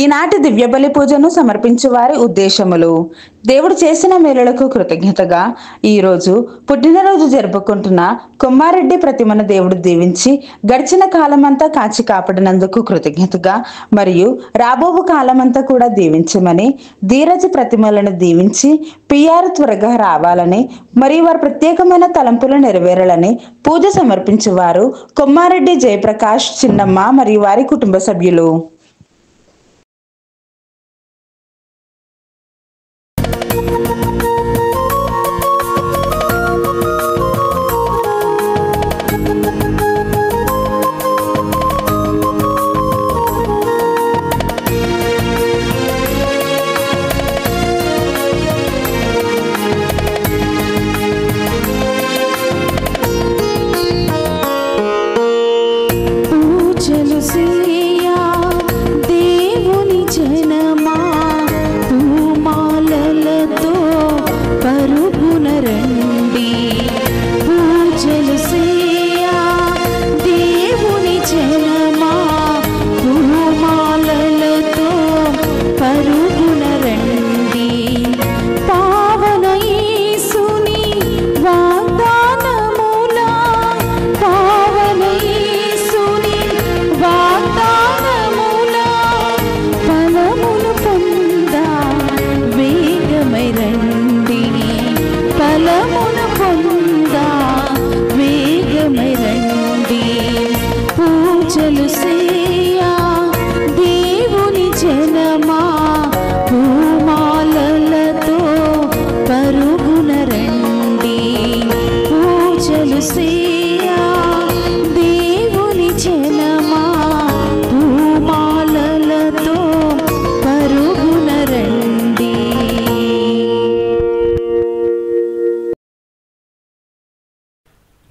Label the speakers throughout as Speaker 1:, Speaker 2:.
Speaker 1: ఈనాటి దివ్య బలి పూజను సమర్పించు వారి ఉద్దేశములు. దేవుడు చేసిన మేలులకు కృతజ్ఞతగా ఈరోజు పుట్టినరోజు జరుపుకుంటున్న కొమ్మారెడ్డి ప్రతిమను దేవుడు దీవించి గడిచిన కాలమంతా కాచి కాపాడినందుకు కృతజ్ఞతగా మరియు రాబోవు కాలమంతా కూడా దీవించమని, ధీరజ్ ప్రతిమలను దీవించి పిఆర్ త్వరగా రావాలని మరియు వారి ప్రత్యేకమైన తలంపులు నెరవేరాలని పూజ సమర్పించేవారు కొమ్మారెడ్డి జయప్రకాష్, చిన్నమ్మ మరియు వారి కుటుంబ సభ్యులు.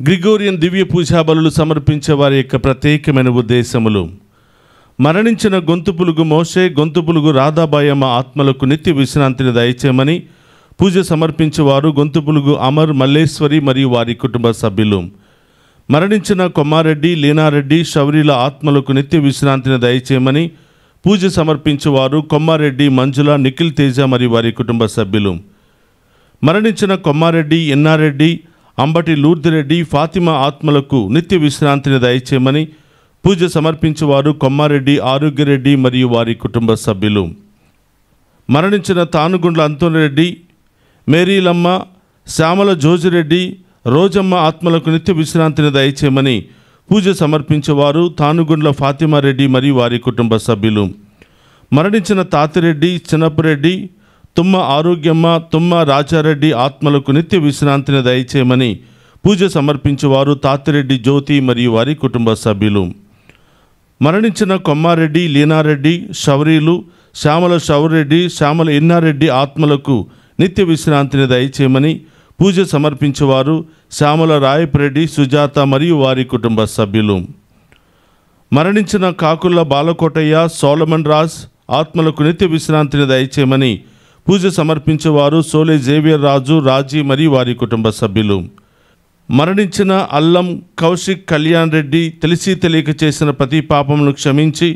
Speaker 2: గ్రిగోరియన్ దివ్య పూజా బలులు సమర్పించే వారి యొక్క ప్రత్యేకమైన ఉద్దేశములు. మరణించిన గొంతుపులుగు మోషే, గొంతుపులుగు రాధాబాయమ్మ ఆత్మలకు నిత్య విశ్రాంతిని దయచేయమని పూజ సమర్పించేవారు గొంతుపులుగు అమర్, మల్లేశ్వరి మరియు వారి కుటుంబ సభ్యులు. మరణించిన కొమ్మారెడ్డి, లీనారెడ్డి, శౌరీల ఆత్మలకు నిత్య విశ్రాంతిని దయచేయమని పూజ సమర్పించేవారు కొమ్మారెడ్డి, మంజుల, నిఖిల్ తేజ మరియు వారి కుటుంబ సభ్యులు. మరణించిన కొమ్మారెడ్డి, ఎన్నారెడ్డి, అంబటి లూర్దిరెడ్డి, ఫాతిమా ఆత్మలకు నిత్య విశ్రాంతిని దయచేయమని పూజ సమర్పించేవారు కొమ్మారెడ్డి, ఆరోగ్యరెడ్డి మరియు వారి కుటుంబ సభ్యులు. మరణించిన తానుగుండ్ల అంతోనిరెడ్డి, మేరీలమ్మ, శ్యామల జోజిరెడ్డి, రోజమ్మ ఆత్మలకు నిత్య విశ్రాంతిని దయచేయమని పూజ సమర్పించేవారు తానుగుండ్ల ఫాతిమారెడ్డి మరియు వారి కుటుంబ సభ్యులు. మరణించిన తాతిరెడ్డి, చిన్నపురెడ్డి, తుమ్మ ఆరోగ్యమ్మ, తుమ్మ రాజారెడ్డి ఆత్మలకు నిత్య విశ్రాంతిని దయచేయమని పూజ సమర్పించేవారు తాతిరెడ్డి జ్యోతి మరియు వారి కుటుంబ సభ్యులు. మరణించిన కొమ్మారెడ్డి, లీనారెడ్డి, శౌరీలు, శ్యామల శౌరెడ్డి, శ్యామల ఎన్నారెడ్డి ఆత్మలకు నిత్య విశ్రాంతిని దయచేయమని పూజ సమర్పించేవారు శ్యామల రాయపరెడ్డి, సుజాత మరియు వారి కుటుంబ సభ్యులు. మరణించిన కాకుల బాలకోటయ్య, సోలమన్ రాజ్ ఆత్మలకు నిత్య విశ్రాంతిని దయచేయమని పూజ సమర్పించేవారు సోలే జేవియర్ రాజు, రాజీ మరియు వారి కుటుంబ సభ్యులు. మరణించిన అల్లం కౌశిక్ కళ్యాణ్ రెడ్డి తెలిసి తెలియక చేసిన ప్రతి పాపమును క్షమించి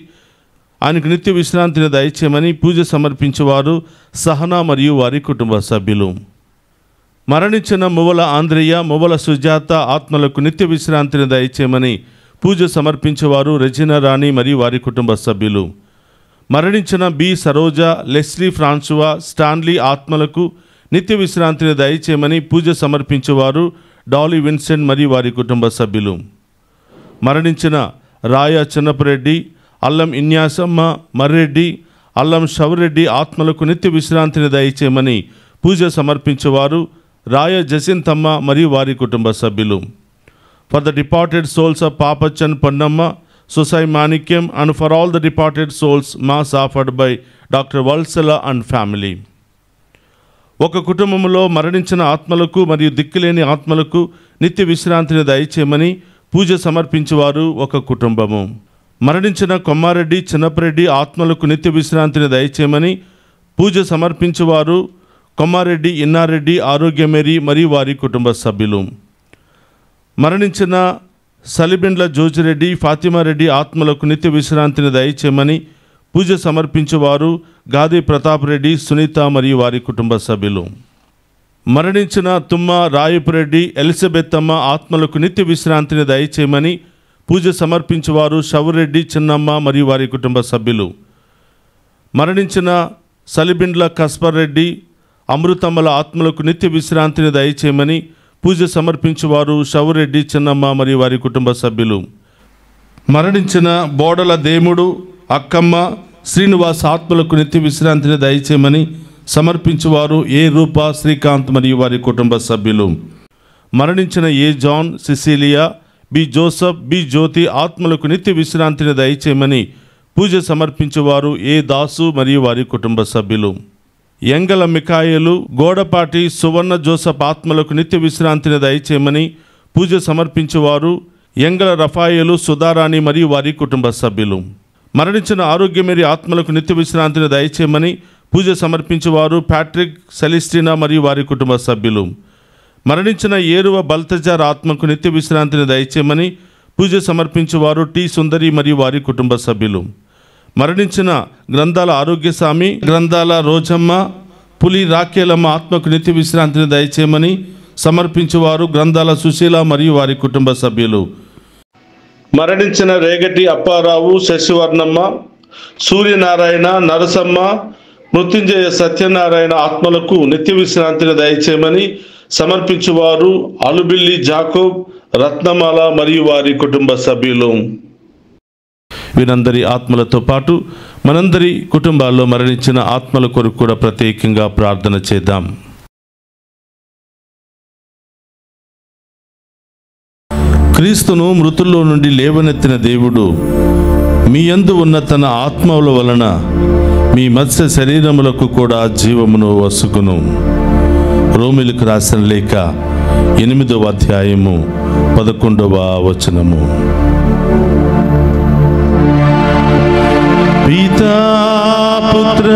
Speaker 2: ఆయనకు నిత్య విశ్రాంతిని దయచేయమని పూజ సమర్పించేవారు సహనా మరియు వారి కుటుంబ సభ్యులు. మరణించిన మువ్వల ఆంధ్రయ్య, మువ్వల సుజాత ఆత్మలకు నిత్య విశ్రాంతిని దయచేయమని పూజ సమర్పించేవారు రెజినా రాణి మరియు వారి కుటుంబ సభ్యులు. మరణించిన బి సరోజ, లెస్లీ ఫ్రాన్సువా, స్టాన్లీ ఆత్మలకు నిత్య విశ్రాంతిని దయచేయమని పూజ సమర్పించేవారు డాలీ విన్సెంట్ మరియు వారి కుటుంబ సభ్యులు. మరణించిన రాయ చిన్నపరెడ్డి, అల్లం ఇన్యాసమ్మ, మర్రెడ్డి, అల్లం షవరెడ్డి ఆత్మలకు నిత్య విశ్రాంతిని దయచేయమని పూజ సమర్పించేవారు రాయ జసింతమ్మ మరియు వారి కుటుంబ సభ్యులు. For the departed souls of Papachan Ponnamma, Sosai Manikyam, and for all the departed souls, mass offered by Dr. Valsala and family. ఒక కుటుంబంలో మరణించిన ఆత్మలకు మరియు దిక్కులేని ఆత్మలకు నిత్య విశ్రాంతిని దయచేయమని పూజ సమర్పించేవారు ఒక కుటుంబము. మరణించిన కొమ్మారెడ్డి, చిన్నపరెడ్డి ఆత్మలకు నిత్య విశ్రాంతిని దయచేయమని పూజ సమర్పించేవారు కొమ్మారెడ్డి, ఎన్నారెడ్డి, ఆరోగ్యమేరి మరియు వారి కుటుంబ సభ్యులు. మరణించిన సలిబెండ్ల జోజిరెడ్డి, ఫాతిమారెడ్డి ఆత్మలకు నిత్య విశ్రాంతిని దయచేయమని పూజ సమర్పించేవారు గాది ప్రతాప్ రెడ్డి, సునీత మరియు వారి కుటుంబ సభ్యులు. మరణించిన తుమ్మ రాయపురెడ్డి, ఎలిజబెత్తమ్మ ఆత్మలకు నిత్య విశ్రాంతిని దయచేయమని పూజ సమర్పించేవారు షవురెడ్డి, చిన్నమ్మ మరియు వారి కుటుంబ సభ్యులు. మరణించిన సలిబిండ్ల కస్పర్ రెడ్డి, అమృతమ్మల ఆత్మలకు నిత్య విశ్రాంతిని దయచేయమని పూజ సమర్పించేవారు షవురెడ్డి, చిన్నమ్మ మరియు వారి కుటుంబ సభ్యులు. మరణించిన బోడల దేముడు, అక్కమ్మ, శ్రీనివాస్ ఆత్మలకు నిత్య విశ్రాంతిని దయచేయమని సమర్పించేవారు ఏ రూప, శ్రీకాంత్ మరియు వారి కుటుంబ సభ్యులు. మరణించిన A John, Cecilia, B Joseph, B Jyothi ఆత్మలకు నిత్య విశ్రాంతిని దయచేయమని పూజ సమర్పించేవారు ఏ దాసు మరియు వారి కుటుంబ సభ్యులు. ఎంగల మికాయలు, గోడపాటి సువర్ణ జోసఫ్ ఆత్మలకు నిత్య విశ్రాంతిని దయచేయమని పూజ సమర్పించేవారు ఎంగల రఫాయలు, సుధారాణి మరియు వారి కుటుంబ సభ్యులు. మరణించిన ఆరోగ్యమేరి ఆత్మలకు నిత్య విశ్రాంతిని దయచేయమని పూజ సమర్పించేవారు ప్యాట్రిక్, సెలిస్టినా మరియు వారి కుటుంబ సభ్యులు. మరణించిన ఏరువ బల్తజార్ ఆత్మకు నిత్య విశ్రాంతిని దయచేయమని పూజ సమర్పించేవారు టి సుందరి మరియు వారి కుటుంబ సభ్యులు. మరణించిన గ్రంథాల ఆరోగ్యస్వామి, గ్రంథాల రోజమ్మ, పులి రాకేలమ్మ ఆత్మకు నిత్య విశ్రాంతిని దయచేయమని సమర్పించేవారు గ్రంథాల సుశీల మరియు వారి కుటుంబ సభ్యులు. మరణించిన రేగటి అప్పారావు, శశివర్ణమ్మ, సూర్యనారాయణ, నరసమ్మ, మృత్యుంజయ సత్యనారాయణ ఆత్మలకు నిత్య విశ్రాంతిని దయచేయమని సమర్పించేవారు అలుబిల్లి జాకోబ్, రత్నమాల మరియు వారి కుటుంబ సభ్యులు. వీరందరి ఆత్మలతో పాటు మనందరి కుటుంబాల్లో మరణించిన ఆత్మల కొరకు కూడా ప్రత్యేకంగా ప్రార్థన చేద్దాం. క్రీస్తును మృతుల్లో నుండి లేవనెత్తిన దేవుడు మీ యందు ఉన్న తన ఆత్మల వలన మీ మత్స్య శరీరములకు కూడా జీవమును వసుకును. రోమిలకు రాసిన లేఖ 8వ అధ్యాయము 11వ వచనము. పితా పుత్ర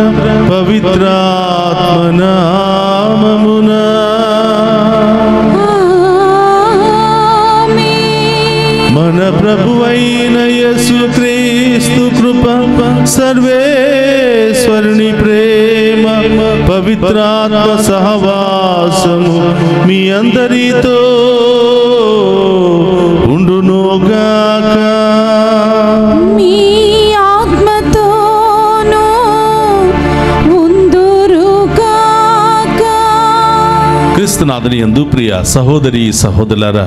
Speaker 2: పవిత్రాత్మ నామమునా మన ప్రభువైన యేసుక్రీస్తు కృప, సర్వేశ్వరుని ప్రేమ, పవిత్రాత్మ సహవాసము మీ అందరితో ఉండునుగాక.
Speaker 1: మీ ఆత్మతోనూ ఉందురుగాక.
Speaker 2: క్రీస్తునాథుని యందు ప్రియ సహోదరి సహోదరులారా,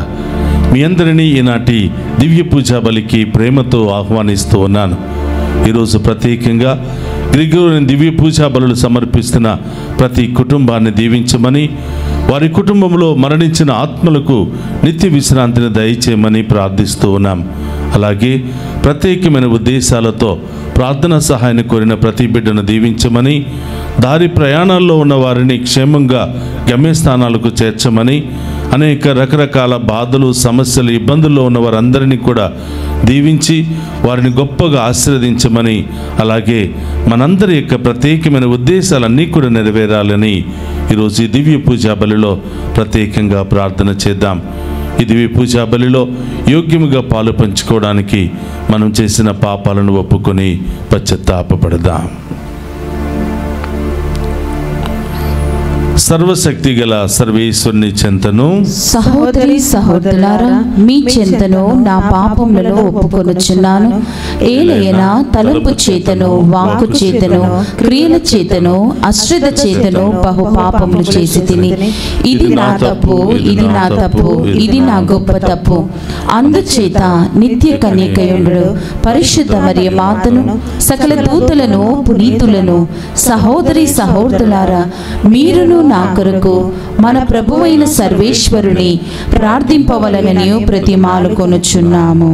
Speaker 2: మీ అందరినీ ఈనాటి దివ్య పూజా బలికి ప్రేమతో ఆహ్వానిస్తూ ఉన్నాను. ఈరోజు ప్రత్యేకంగా గ్రిగోరియన్ దివ్య పూజా బలులు సమర్పిస్తున్న ప్రతి కుటుంబాన్ని దీవించమని, వారి కుటుంబంలో మరణించిన ఆత్మలకు నిత్య విశ్రాంతిని దయచేయమని ప్రార్థిస్తూ ఉన్నాం. అలాగే ప్రత్యేకమైన ఉద్దేశాలతో ప్రార్థన సహాయాన్ని కోరిన ప్రతి బిడ్డను దీవించమని, దారి ప్రయాణాల్లో ఉన్న వారిని క్షేమంగా గమ్యస్థానాలకు చేర్చమని, అనేక రకరకాల బాధలు, సమస్యలు, ఇబ్బందుల్లో ఉన్న వారందరినీ కూడా దీవించి వారిని గొప్పగా ఆశీర్వదించమని, అలాగే మనందరి యొక్క ప్రత్యేకమైన ఉద్దేశాలన్నీ కూడా నెరవేరాలని ఈరోజు ఈ దివ్య పూజా బలిలో ప్రత్యేకంగా ప్రార్థన చేద్దాం. ఈ దివ్య పూజా బలిలో యోగ్యముగా పాలు పంచుకోవడానికి మనం చేసిన పాపాలను ఒప్పుకొని పశ్చాత్తాపపడదాం. సర్వశక్తి గల సర్వేశ్వరుని చెంతను,
Speaker 1: సహోదరి సహోదరులారా, మీ చెంతను నా పాపములను ఒప్పుకొనుచున్నాను. ఏలైనా తలంపు చేతను, వాక్కు చేతను, క్రియల చేతను, అశ్రద్ధ చేతను బహు పాపములు చేసి తిని, ఇది నా తప్పు, ఇది నా తప్పు, ఇది నా గొప్ప తప్పు. అందుచేత నిత్య కన్యకయుండు పరిశుద్ధ మరియ మాతను, సకల దూతలను, పునీతులను, సహోదరి సహోదరులారా, మీరును నా కొరకు మన ప్రభువైన సర్వేశ్వరుని ప్రార్థింపవలనని ప్రతిమాలుకొనుచున్నాము.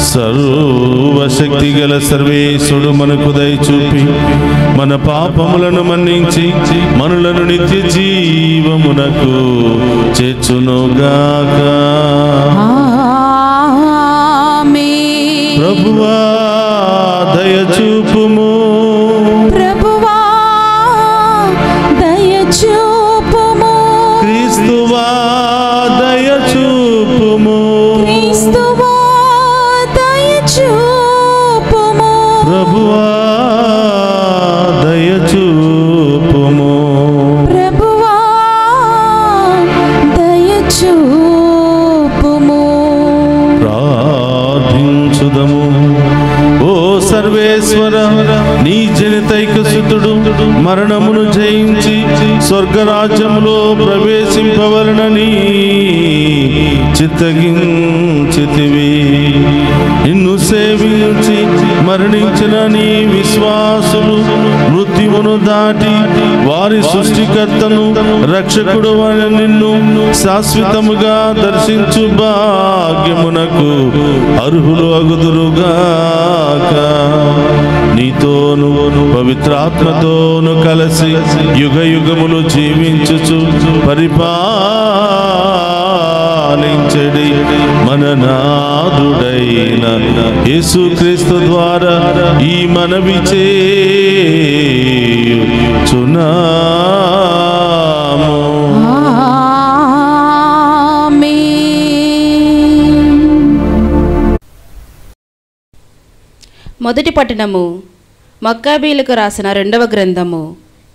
Speaker 2: సర్వశక్తి గల సర్వేశ్వరుడు మనకు దయ చూపి మన పాపములను మన్నించి మనులను నిత్య జీవమునకు చేర్చునుగాక.
Speaker 1: ఆమేన్.
Speaker 2: ప్రభువా దయ చూపుము.
Speaker 1: ప్రభువా దయ చూపుము.
Speaker 2: క్రీస్తువా దయ చూపుము.
Speaker 1: క్రీస్తువా దయ చూపుము.
Speaker 2: మరణమును జయించి స్వర్గరాజ్యములో ప్రవేశింపవలనని చిత్తగించితివి. నిన్ను సేవించి మరణించిన నీ విశ్వాసులు మృత్యువును దాటి వారి సృష్టికర్తను రక్షకుడు అని నిన్ను శాశ్వతముగా దర్శించు భాగ్యమునకు అర్హులు అగుదురుగాక. నీతోను పవిత్రాత్మతోను కలిసి యుగ యుగములు జీవించుచు పరిపాలించడి మన నాథుడైన యేసుక్రీస్తు ద్వారా ఈ మనవి చేయుచున్నాము.
Speaker 3: మొదటి పట్టణము మక్కాబీలకు రాసిన 2వ గ్రంథము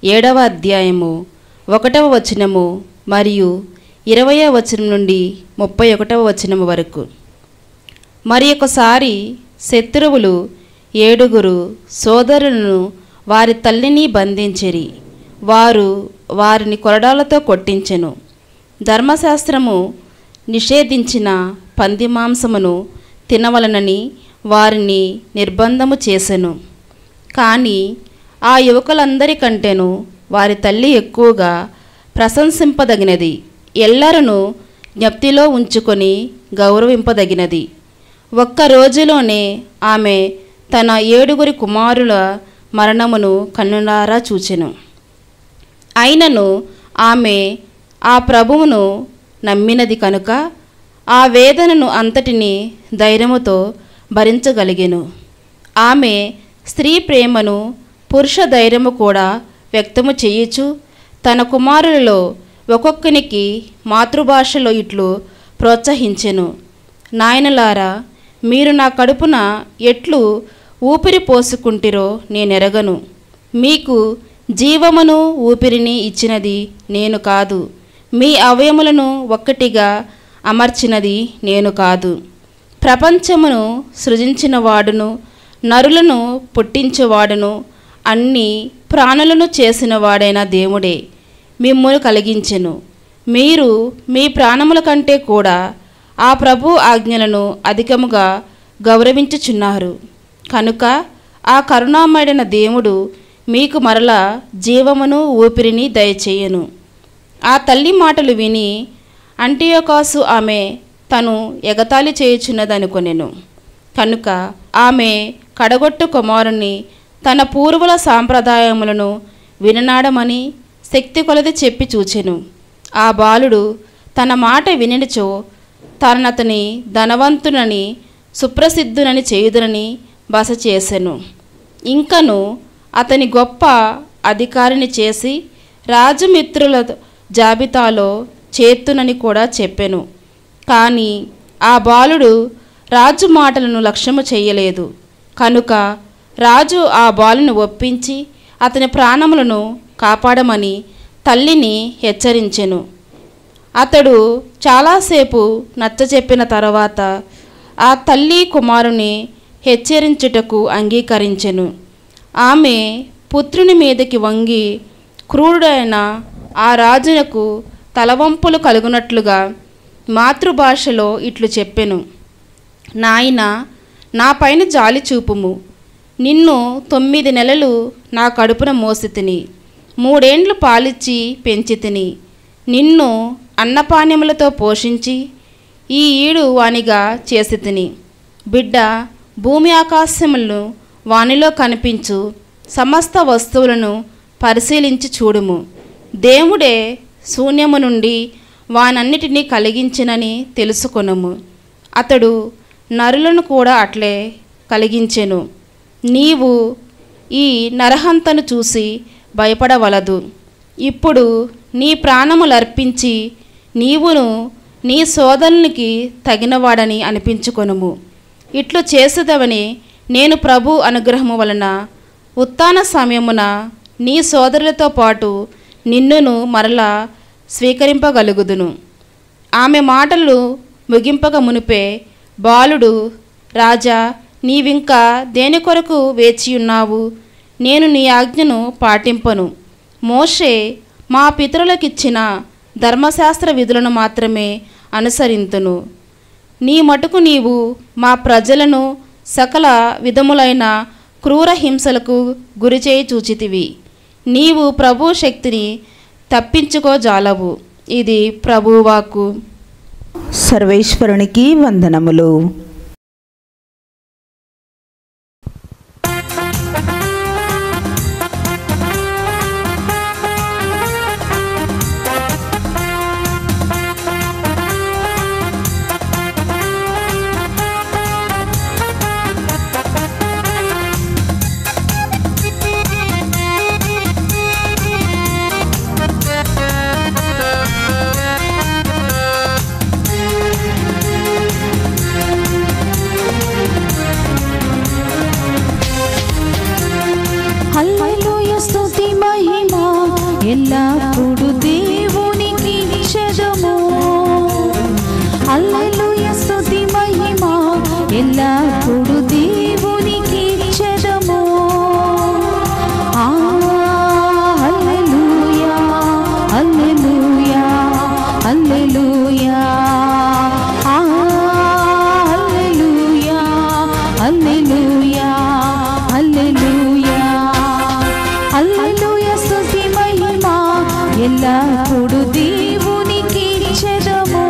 Speaker 3: 7వ అధ్యాయము 1వ వచనము మరియు 20వ వచనం నుండి 31వ వచనము వరకు. మరి ఒకసారి శత్రువులు 7 సోదరులను వారి తల్లిని బంధించిరి. వారు వారిని కొరడాలతో కొట్టించెను. ధర్మశాస్త్రము నిషేధించిన పంది మాంసమును తినవలనని వారిని నిర్బంధము చేసెను. కానీ ఆ యువకులందరికంటేను వారి తల్లి ఎక్కువగా ప్రశంసింపదగినది, ఎల్లరను జ్ఞప్తిలో ఉంచుకొని గౌరవింపదగినది. ఒక్క రోజులోనే ఆమె తన 7 కుమారుల మరణమును కన్నులారా చూచెను. అయినను ఆమె ఆ ప్రభువును నమ్మినది కనుక ఆ వేదనను అంతటిని ధైర్యముతో భరించగలిగెను. ఆమె స్త్రీ ప్రేమను పురుష ధైర్యము కూడా వ్యక్తము చేయుచు తన కుమారులలో ఒక్కొక్కనికి మాతృభాషలో ఇట్లు ప్రోత్సహించెను. నాయనలారా, మీరు నా కడుపున ఎట్లు ఊపిరి పోసుకుంటిరో నేనెరగను. మీకు జీవమును ఊపిరిని ఇచ్చినది నేను కాదు, మీ అవయములను ఒక్కటిగా అమర్చినది నేను కాదు. ప్రపంచమును సృజించిన వాడును, నరులను పుట్టించేవాడును, అన్ని ప్రాణులను చేసిన వాడైన దేవుడే మిమ్మును కలిగించెను. మీరు మీ ప్రాణముల కంటే కూడా ఆ ప్రభు ఆజ్ఞలను అధికముగా గౌరవించుచున్నారు. కనుక ఆ కరుణామయుడైన దేవుడు మీకు మరల జీవమును ఊపిరిని దయచేయను. ఆ తల్లి మాటలు విని అంటియోకాసు ఆమె తను ఎగతాళి చేయుచున్నదనుకొనెను. కనుక ఆమె కడగొట్టు కుమారుని తన పూర్వుల సాంప్రదాయములను విననాడమని శక్తి కొలది చెప్పి చూచెను. ఆ బాలుడు తన మాట వినిచో తనతని ధనవంతునని సుప్రసిద్ధునని చేయుదునని బస చేసెను. ఇంకను అతని గొప్ప అధికారిని చేసి రాజమిత్రుల జాబితాలో చేర్తునని కూడా చెప్పెను. కానీ ఆ బాలుడు రాజు మాటలను లక్ష్యము చేయలేదు. కనుక రాజు ఆ బాలుని ఒప్పించి అతని ప్రాణములను కాపాడమని తల్లిని హెచ్చరించెను. అతడు చాలాసేపు నచ్చజెప్పిన తర్వాత ఆ తల్లి కుమారుని హెచ్చరించుటకు అంగీకరించెను. ఆమె పుత్రుని మీదకి వంగి క్రూరుడైన ఆ రాజునకు తలవంపులు కలుగునట్లుగా మాతృభాషలో ఇట్లు చెప్పెను. నాయనా, నా పైన జాలి చూపుము. నిన్ను 9 నెలలు నా కడుపున మోసితిని, 3 ఏండ్లు పాలిచ్చి పెంచితిని. నిన్ను అన్నపానీయములతో పోషించి ఈ ఈడు వానిగా చేసితిని. బిడ్డ, భూమి ఆకాశములను వానిలో కనిపించు సమస్త వస్తువులను పరిశీలించి చూడుము. దేవుడే శూన్యము నుండి వానన్నిటినీ కలిగించినని తెలుసుకొనుము. అతడు నరులను కూడా అట్లే కలిగించెను. నీవు ఈ నరహంతను చూసి భయపడవలదు. ఇప్పుడు నీ ప్రాణములర్పించి నీవును నీ సోదరునికి తగినవాడని అనిపించుకొనుము. ఇట్లు చేసేదవని నేను ప్రభు అనుగ్రహము వలన ఉత్థాన సమయమున నీ సోదరులతో పాటు నిన్నును మరలా స్వీకరింపగలుగుదును. ఆమె మాటలు ముగింపక మునిపే బాలుడు, రాజా, నీవింకా దేని కొరకు వేచియున్నావు? నేను నీ ఆజ్ఞను పాటింపను. మోషే మా పితరులకిచ్చిన ధర్మశాస్త్ర విధులను మాత్రమే అనుసరింతును. నీ మటుకు నీవు మా ప్రజలను సకల విధములైన క్రూర హింసలకు గురిచేయి చూచితివి. నీవు ప్రభు శక్తిని తప్పించుకోజాలవు. ఇది ప్రభువాకు.
Speaker 1: సర్వేశ్వరునికి వందనములు.
Speaker 4: హల్లెలూయా స్తుతి మహిమ ఎల్లప్పుడు దేవునికి ఇచ్చెదము. హల్లెలూయా స్తుతి మహిమ ఎల్లప్పుడు దేవునికి ఇచ్చెదము. హల్లెలూయా హల్లెలూయా హల్లెలూయా హల్లెలూయా హల్లెలూయా హల్లెలూయా హల్లెలూయా స్తుతి మహిమ ఎల్లప్పుడు దేవునికి ఇచ్చెదము.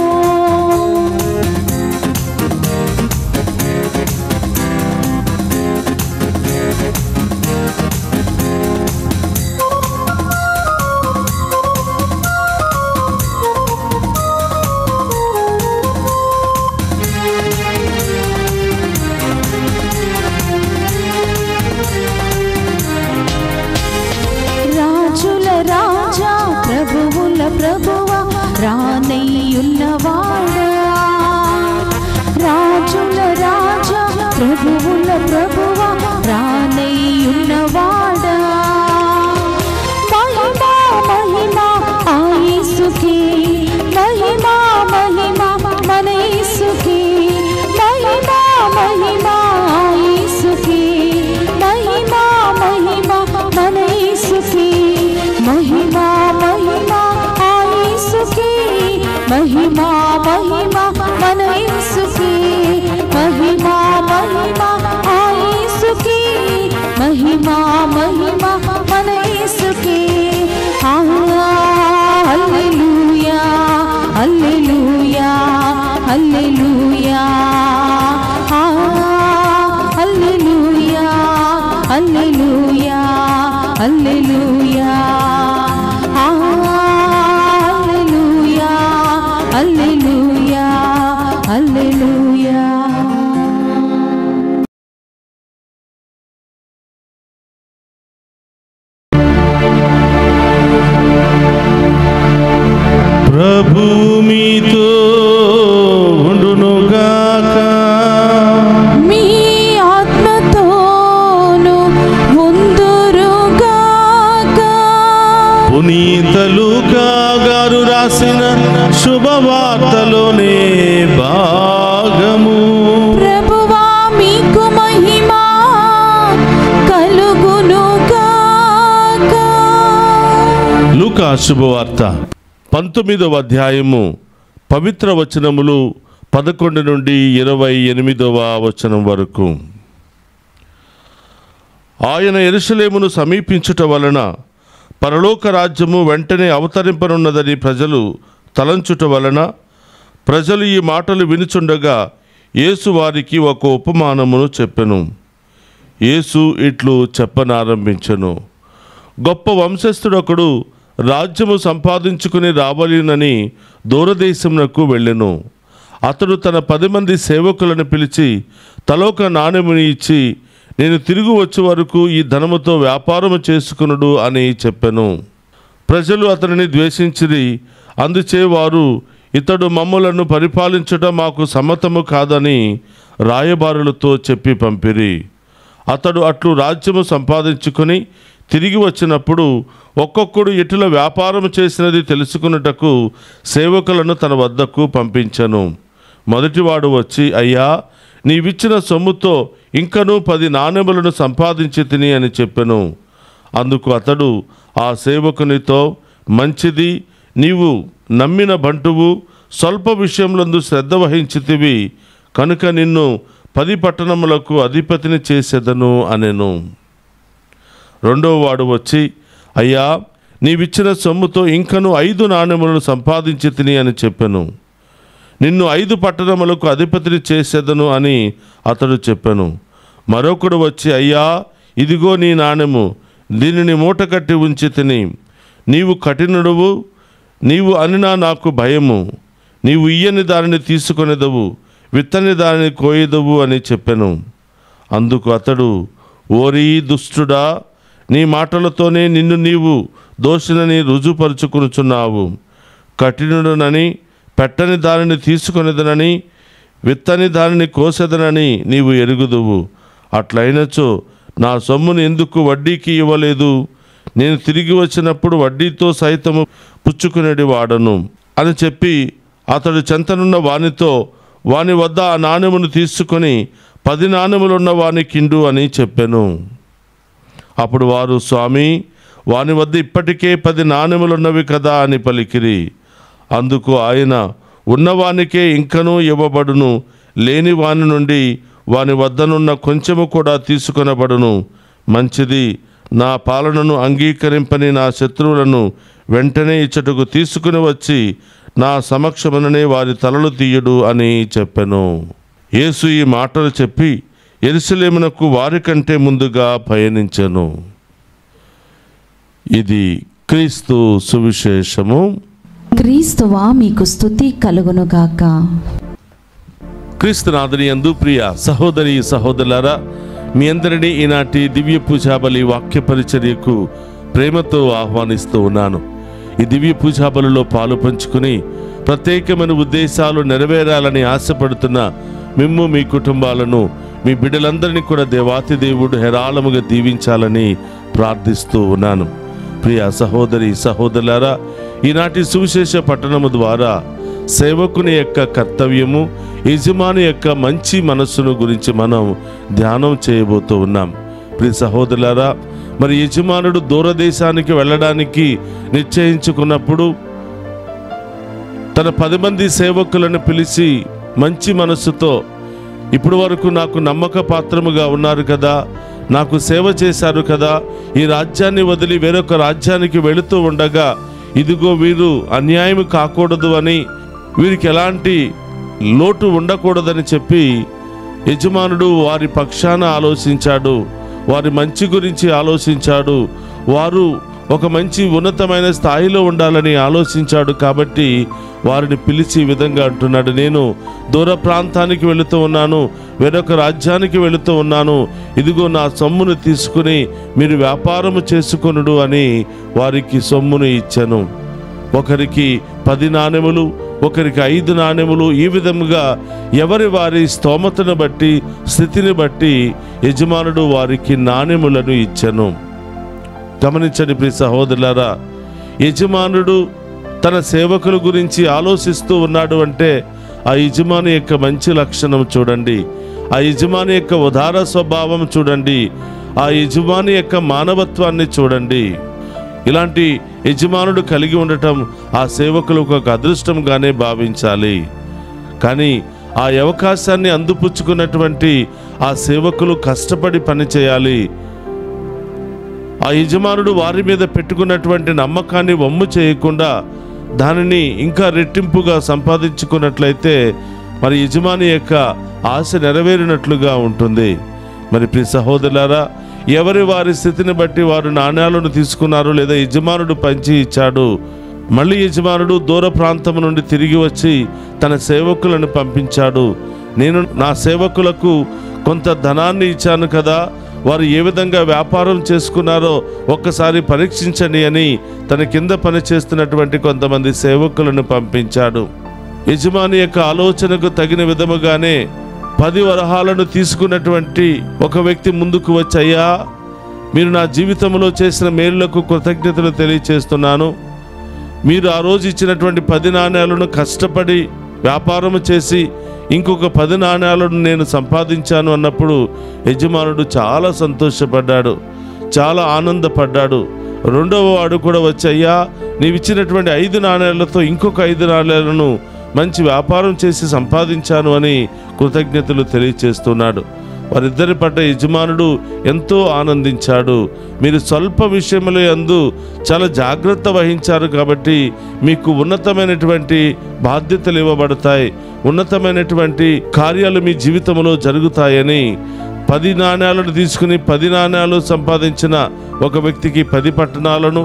Speaker 4: రాజుల రాజా ప్రభువుల ప్రభువా రానయ్యున్నవాడా. రాజుల రాజా ప్రభువుల ప్రభువా రానయ్యున్నవాడా. మహిమా మహిమా ఆ యేసుకే, మహిమా మహిమా మన యేసుకే, మహిమా మహిమా ఆ యేసుకే, మహిమా మహిమా మన యేసుకే, మహిమా మహిమా ఆ యేసుకే, మహిమా మహిమా మన యేసుకే, మహిమా మహిమా ఆ యేసుకే, మహిమా మహిమా మన యేసుకే. హల్లెలూయా హల్లెలూయా హల్లెలూయా హల్లెలూయా హల్లెలూయా హల్లెలూయా హల్లెలూయా హల్లెలూయా హల్లెలూయా.
Speaker 2: ప్రభు మీతో ఉండునుగాక.
Speaker 4: మీ ఆత్మతోను ఉందురుగాక.
Speaker 2: పునీత లూకా గారు రాసిన శుభవార్తలోనే భాగము.
Speaker 4: ప్రభువా మీకు మహిమ కలుగునుగాక.
Speaker 2: లూకా శుభవార్త 19వ అధ్యాయము పవిత్ర వచనములు 11 నుండి 28వ వచనం వరకు. ఆయన యెరూషలేమును సమీపించుట వలన పరలోక రాజ్యము వెంటనే అవతరింపనున్నదని ప్రజలు తలంచుట వలన ప్రజలు ఈ మాటలు వినుచుండగా యేసు వారికి ఒక ఉపమానమును చెప్పెను. యేసు ఇట్లు చెప్పనారంభించెను. గొప్ప వంశస్థుడొకడు రాజ్యము సంపాదించుకుని రావలెనని దూరదేశమునకు వెళ్ళెను. అతడు తన 10 మంది సేవకులను పిలిచి తలోక నాణెముని ఇచ్చి, నేను తిరిగి వచ్చే వరకు ఈ ధనముతో వ్యాపారము చేసుకునుడు అని చెప్పెను. ప్రజలు అతనిని ద్వేషించిరి. అందుచే వారు, ఇతడు మమ్ములను పరిపాలించుట మాకు సమ్మతము కాదని రాయబారులతో చెప్పి పంపిరి. అతడు అట్లు రాజ్యము సంపాదించుకొని తిరిగి వచ్చినప్పుడు ఒక్కొక్కడు ఇటుల వ్యాపారం చేసినది తెలుసుకున్నటకు సేవకులను తన వద్దకు పంపించెను. మొదటివాడు వచ్చి, అయ్యా, నీవిచ్చిన సొమ్ముతో ఇంకనూ 10 నాణెములను సంపాదించి తిని అని చెప్పెను. అందుకు అతడు, ఆ ఆ సేవకునితో, మంచిది, నీవు నమ్మిన బంటువు, స్వల్ప విషయంలందు శ్రద్ధ వహించితివి, కనుక నిన్ను 10 పట్టణములకు అధిపతిని చేసేదను అనెను. రెండవ వాడు వచ్చి, అయ్యా, నీవిచ్చిన సొమ్ముతో ఇంకను 5 నాణెములను సంపాదించి తిని అని చెప్పెను. నిన్ను 5 పట్టణములకు అధిపతిని చేసేదను అని అతడు చెప్పెను. మరొకడు వచ్చి, అయ్యా, ఇదిగో నీ నాణెము, దీనిని మూట కట్టి ఉంచి తిని. నీవు కఠినుడువు, నీవు అనినా నాకు భయము. నీవు ఇయ్యని దానిని తీసుకొనేదవు, విత్తని దానిని కోయదవు అని చెప్పెను. అందుకు అతడు, ఓరీ దుష్టుడా, నీ మాటలతోనే నిన్ను నీవు దోషినని రుజుపరుచుకునుచున్నావు. కఠినుడనని, పెట్టని దానిని తీసుకొనేదనని, విత్తని దానిని కోసెదనని నీవు ఎరుగుదువు. అట్లయినచో నా సొమ్మును ఎందుకు వడ్డీకి ఇవ్వలేదు? నేను తిరిగి వచ్చినప్పుడు వడ్డీతో సైతము పుచ్చుకునేది వాడను అని చెప్పి అతడు చెంతనున్న వానితో, వాని వద్ద ఆ నాణెమును తీసుకొని 10 నాణెములున్న వానికిండు అని చెప్పెను. అప్పుడు వారు, స్వామి, వాని వద్ద ఇప్పటికే 10 నాణెములున్నవి కదా అని పలికిరి. అందుకు ఆయన, ఉన్నవానికే ఇంకనూ ఇవ్వబడును, లేని వాని నుండి వాని వద్దనున్న కొంచెము కూడా తీసుకొనబడును. మంచిది, నా పాలనను అంగీకరింపని నా శత్రువులను వెంటనే ఇచ్చటకు తీసుకుని వచ్చి నా సమక్షముననే వారి తలలు తీయుడు అని చెప్పెను. యేసు ఈ మాటలు చెప్పి యెరూషలేమునకు వారికంటే ముందుగా పయనించెను. ఇది క్రీస్తు సువిశేషము.
Speaker 4: క్రీస్తువా మీకు స్తుతి కలుగునుగాక.
Speaker 2: క్రీస్తునాథుని యందు ప్రియ సహోదరి సహోదరులారా, మీ అందరినీ ఈనాటి దివ్య పూజాబలి వాక్య పరిచర్యకు ప్రేమతో ఆహ్వానిస్తూ ఉన్నాను. ఈ దివ్య పూజాబలిలో పాలు పంచుకుని ప్రత్యేకమైన ఉద్దేశాలు నెరవేరాలని ఆశపడుతున్న మిమ్ము, మీ కుటుంబాలను, మీ బిడ్డలందరినీ కూడా దేవాతి దేవుడు హేరాళముగా దీవించాలని ప్రార్థిస్తూ ఉన్నాను. ప్రియ సహోదరి సహోదరులారా, ఈనాటి సువిశేష పట్టణము ద్వారా సేవకుని యొక్క కర్తవ్యము, యజమాని యొక్క మంచి మనస్సును గురించి మనం ధ్యానం చేయబోతూ ఉన్నాం. ప్రియ సహోదరులారా, మరి యజమానుడు దూరదేశానికి వెళ్ళడానికి నిశ్చయించుకున్నప్పుడు తన 10 మంది సేవకులను పిలిచి మంచి మనస్సుతో, ఇప్పుడు వరకు నాకు నమ్మక పాత్రముగా ఉన్నారు కదా, నాకు సేవ చేశారు కదా, ఈ రాజ్యాన్ని వదిలి వేరొక రాజ్యానికి వెళుతూ ఉండగా ఇదిగో వీరు అన్యాయం కాకూడదు అని, వీరికి ఎలాంటి లోటు ఉండకూడదని చెప్పి యజమానుడు వారి పక్షాన ఆలోచించాడు, వారి మంచి గురించి ఆలోచించాడు, వారు ఒక మంచి ఉన్నతమైన స్థాయిలో ఉండాలని ఆలోచించాడు. కాబట్టి వారిని పిలిచి ఈ విధంగా అంటున్నాడు, నేను దూర ప్రాంతానికి వెళుతూ ఉన్నాను, వేరొక రాజ్యానికి వెళుతూ ఉన్నాను, ఇదిగో నా సొమ్మును తీసుకుని మీరు వ్యాపారము చేసుకొనుడు అని వారికి సొమ్మును ఇచ్చాను. ఒకరికి 10 నాణెములు, ఒకరికి 5 నాణెములు, ఈ విధముగా ఎవరి వారి స్తోమతను బట్టి, స్థితిని బట్టి యజమానుడు వారికి నాణెములను ఇచ్చెను. గమనించండి ప్రియ సహోదరులారా, యజమానుడు తన సేవకుల గురించి ఆలోచిస్తూ ఉన్నాడు అంటే ఆ యజమాని యొక్క మంచి లక్షణం చూడండి, ఆ యజమాని యొక్క ఉదార స్వభావం చూడండి, ఆ యజమాని యొక్క మానవత్వాన్ని చూడండి. ఇలాంటి యజమానుడు కలిగి ఉండటం ఆ సేవకులకు ఒక అదృష్టంగానే భావించాలి. కానీ ఆ అవకాశాన్ని అందిపుచ్చుకున్నటువంటి ఆ సేవకులు కష్టపడి పనిచేయాలి. ఆ యజమానుడు వారి మీద పెట్టుకున్నటువంటి నమ్మకాన్ని వమ్ము చేయకుండా దానిని ఇంకా రెట్టింపుగా సంపాదించుకున్నట్లయితే మరి యజమాని యొక్క ఆశ నెరవేరినట్లుగా ఉంటుంది. మరి ప్రియ సహోదరులారా, ఎవరి వారి స్థితిని బట్టి వారు నాణ్యాలను తీసుకున్నారు, లేదా యజమానుడు పంచి ఇచ్చాడు. మళ్ళీ యజమానుడు దూర ప్రాంతం నుండి తిరిగి వచ్చి తన సేవకులను పంపించాడు. నేను నా సేవకులకు కొంత ధనాన్ని ఇచ్చాను కదా, వారు ఏ విధంగా వ్యాపారం చేసుకున్నారో ఒక్కసారి పరీక్షించండి అని తన కింద పనిచేస్తున్నటువంటి కొంతమంది సేవకులను పంపించాడు. యజమాని యొక్క ఆలోచనకు తగిన విధముగానే 10 వరహాలను తీసుకున్నటువంటి ఒక వ్యక్తి ముందుకు వచ్చి, అయ్యా, మీరు నా జీవితంలో చేసిన మేలులకు కృతజ్ఞతలు తెలియచేస్తున్నాను. మీరు ఆ రోజు ఇచ్చినటువంటి 10 నాణ్యాలను కష్టపడి వ్యాపారం చేసి ఇంకొక 10 నాణ్యాలను నేను సంపాదించాను అన్నప్పుడు యజమానుడు చాలా సంతోషపడ్డాడు, చాలా ఆనందపడ్డాడు. రెండవ వాడు కూడా వచ్చి, అయ్యా నీవిచ్చినటువంటి 5 నాణేలతో ఇంకొక 5 నాణేలను మంచి వ్యాపారం చేసి సంపాదించాను అని కృతజ్ఞతలు తెలియచేస్తున్నాడు. వారిద్దరి పట్ల యజమానుడు ఎంతో ఆనందించాడు. మీరు స్వల్ప విషయముల యందు చాలా జాగ్రత్త వహించారు కాబట్టి మీకు ఉన్నతమైనటువంటి బాధ్యతలు ఇవ్వబడతాయి, ఉన్నతమైనటువంటి కార్యాలు మీ జీవితంలో జరుగుతాయని 10 నాణేలను తీసుకుని 10 నాణేలు సంపాదించిన ఒక వ్యక్తికి 10 పట్టణాలను,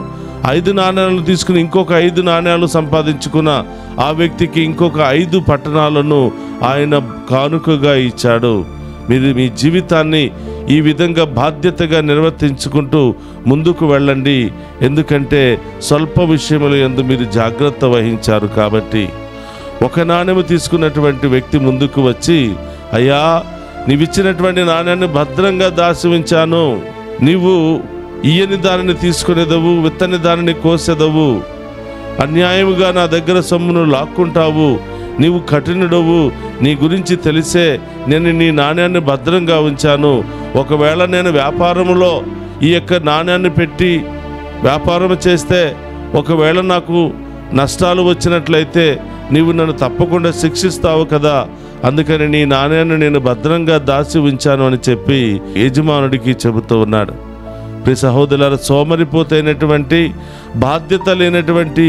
Speaker 2: 5 నాణేలను తీసుకుని ఇంకొక 5 నాణేలు సంపాదించుకున్న ఆ వ్యక్తికి ఇంకొక 5 పట్టణాలను ఆయన కానుకగా ఇచ్చాడు. మీరు మీ జీవితాన్ని ఈ విధంగా బాధ్యతగా నిర్వర్తించుకుంటూ ముందుకు వెళ్ళండి. ఎందుకంటే స్వల్ప విషయముల యందు మీరు జాగ్రత్త వహించారు కాబట్టి. ఒక నాణెము తీసుకున్నటువంటి వ్యక్తి ముందుకు వచ్చి, అయ్యా నీవిచ్చినటువంటి నాణ్యాన్ని భద్రంగా దాచి ఉంచాను, నీవు ఇయ్యని దానిని తీసుకునేదవు, విత్తని దానిని కోసేదవు, అన్యాయముగా నా దగ్గర సొమ్మును లాక్కుంటావు, నీవు కఠినుడవు, నీ గురించి తెలిసే నేను నీ నాణ్యాన్ని భద్రంగా ఉంచాను. ఒకవేళ నేను వ్యాపారంలో ఈ యొక్క నాణ్యాన్ని పెట్టి వ్యాపారం చేస్తే ఒకవేళ నాకు నష్టాలు వచ్చినట్లయితే నీవు నన్ను తప్పకుండా శిక్షిస్తావు కదా, అందుకని నీ నాణ్యాన్ని నేను భద్రంగా దాచి ఉంచాను అని చెప్పి యజమానుడికి చెబుతూ ఉన్నాడు. ప్రియ సహోదరులారా, సోమరిపోతైనటువంటి బాధ్యత లేనటువంటి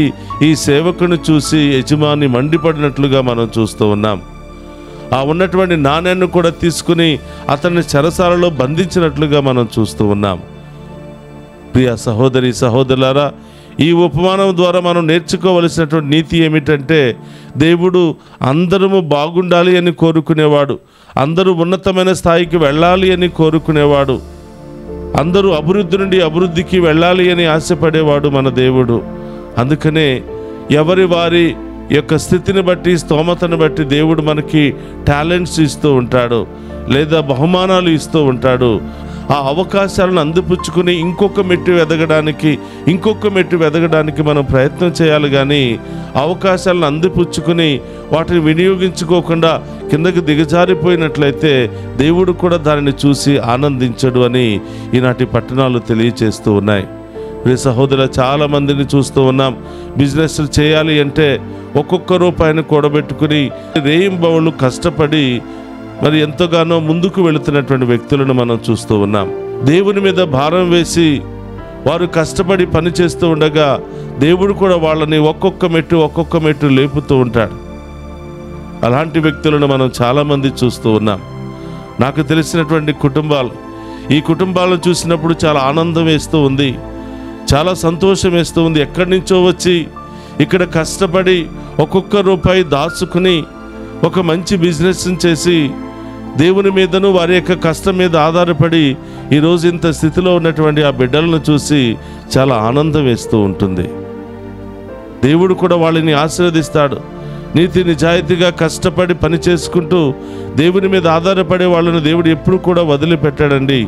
Speaker 2: ఈ సేవకుని చూసి యజమాని మండిపడినట్లుగా మనం చూస్తూ ఉన్నాం. ఆ ఉన్నటువంటి నాణ్యాన్ని కూడా తీసుకుని అతన్ని చెరసాలలో బంధించినట్లుగా మనం చూస్తూ ఉన్నాం. ప్రియ సహోదరి సహోదరులారా, ఈ ఉపమానం ద్వారా మనం నేర్చుకోవలసినటువంటి నీతి ఏమిటంటే, దేవుడు అందరము బాగుండాలి అని కోరుకునేవాడు, అందరూ ఉన్నతమైన స్థాయికి వెళ్ళాలి అని కోరుకునేవాడు, అందరూ అభివృద్ధి నుండి అభివృద్ధికి వెళ్ళాలి అని ఆశపడేవాడు మన దేవుడు. అందుకనే ఎవరి వారి యొక్క స్థితిని బట్టి స్తోమతను బట్టి దేవుడు మనకి టాలెంట్స్ ఇస్తూ ఉంటాడు, లేదా బహుమానాలు ఇస్తూ ఉంటాడు. ఆ అవకాశాలను అందిపుచ్చుకుని ఇంకొక మెట్టు ఎదగడానికి మనం ప్రయత్నం చేయాలి. కానీ అవకాశాలను అందిపుచ్చుకుని వాటిని వినియోగించుకోకుండా కిందకి దిగజారిపోయినట్లయితే దేవుడు కూడా దానిని చూసి ఆనందించడు అని ఈనాటి పట్టణాలు తెలియచేస్తూ ఉన్నాయి. ప్రియ సహోదరుల, చాలామందిని చూస్తూ ఉన్నాం. బిజినెస్లు చేయాలి అంటే ఒక్కొక్క రూపాయిని కూడబెట్టుకుని రేయింబవళ్ళు కష్టపడి మరి ఎంతగానో ముందుకు వెళుతున్నటువంటి వ్యక్తులను మనం చూస్తూ ఉన్నాం. దేవుని మీద భారం వేసి వారు కష్టపడి పని చేస్తూ ఉండగా దేవుడు కూడా వాళ్ళని ఒక్కొక్క మెట్టు లేపుతూ ఉంటాడు. అలాంటి వ్యక్తులను మనం చాలామంది చూస్తూ ఉన్నాం. నాకు తెలిసినటువంటి కుటుంబాలు, ఈ కుటుంబాలను చూసినప్పుడు చాలా ఆనందం వేస్తూ ఉంది, చాలా సంతోషం వేస్తూ ఉంది. ఎక్కడి నుంచో వచ్చి ఇక్కడ కష్టపడి ఒక్కొక్క రూపాయి దాచుకుని ఒక మంచి బిజినెస్ చేసి దేవుని మీదను వారి యొక్క కష్టం మీద ఆధారపడి ఈరోజు ఇంత స్థితిలో ఉన్నటువంటి ఆ బిడ్డలను చూసి చాలా ఆనందం వేస్తూ ఉంటుంది. దేవుడు కూడా వాళ్ళని ఆశీర్వదిస్తాడు. నీతి నిజాయితీగా కష్టపడి పని చేసుకుంటూ దేవుని మీద ఆధారపడే వాళ్ళను దేవుడు ఎప్పుడు కూడా వదిలిపెట్టాడండి.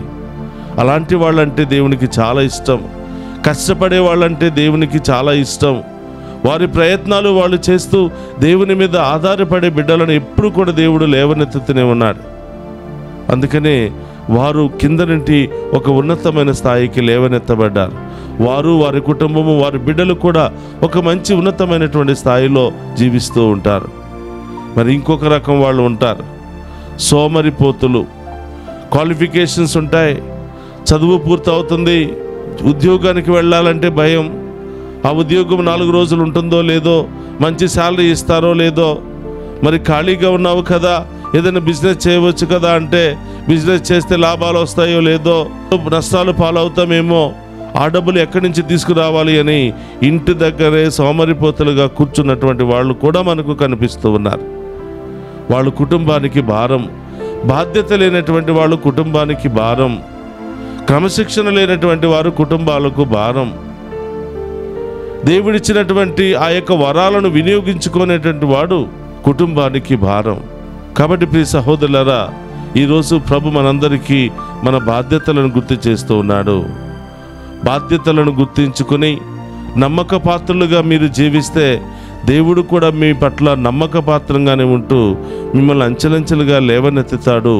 Speaker 2: అలాంటి వాళ్ళంటే దేవునికి చాలా ఇష్టం. కష్టపడే వాళ్ళంటే దేవునికి చాలా ఇష్టం. వారి ప్రయత్నాలు వాళ్ళు చేస్తూ దేవుని మీద ఆధారపడే బిడ్డలను ఎప్పుడు కూడా దేవుడు లేవనెత్తుతూనే ఉన్నాడు. అందుకనే వారు కింద నుండి ఒక ఉన్నతమైన స్థాయికి లేవనెత్తబడ్డారు. వారు, వారి కుటుంబము, వారి బిడ్డలు కూడా ఒక మంచి ఉన్నతమైనటువంటి స్థాయిలో జీవిస్తూ ఉంటారు. మరి ఇంకొక రకం వాళ్ళు ఉంటారు, సోమరిపోతులు. క్వాలిఫికేషన్స్ ఉంటాయి, చదువు పూర్తవుతుంది, ఉద్యోగానికి వెళ్ళాలంటే భయం. ఆ ఉద్యోగం 4 రోజులు ఉంటుందో లేదో, మంచి శాలరీ ఇస్తారో లేదో, మరి ఖాళీగా ఉన్నావు కదా ఏదైనా బిజినెస్ చేయవచ్చు కదా అంటే బిజినెస్ చేస్తే లాభాలు వస్తాయో లేదో, నష్టాలు పాలవుతామేమో, ఆ డబ్బులు ఎక్కడి నుంచి తీసుకురావాలి అని ఇంటి దగ్గరే సోమరిపోతులుగా కూర్చున్నటువంటి వాళ్ళు కూడా మనకు కనిపిస్తూ ఉన్నారు. వాళ్ళు కుటుంబానికి భారం, బాధ్యత లేనటువంటి వాళ్ళు కుటుంబానికి భారం, క్రమశిక్షణ లేనటువంటి వారు కుటుంబాలకు భారం, దేవుడిచ్చినటువంటి ఆ యొక్క వరాలను వినియోగించుకునేటువంటి వాడు కుటుంబానికి భారం. కాబట్టి ప్రియ సహోదరులారా, ఈరోజు ప్రభు మనందరికీ మన బాధ్యతలను గుర్తు చేస్తూ ఉన్నాడు. బాధ్యతలను గుర్తించుకొని నమ్మక పాత్రలుగా మీరు జీవిస్తే దేవుడు కూడా మీ పట్ల నమ్మక పాత్రంగానే ఉంటూ మిమ్మల్ని అంచెలంచెలుగా లేవనెత్తుతాడు.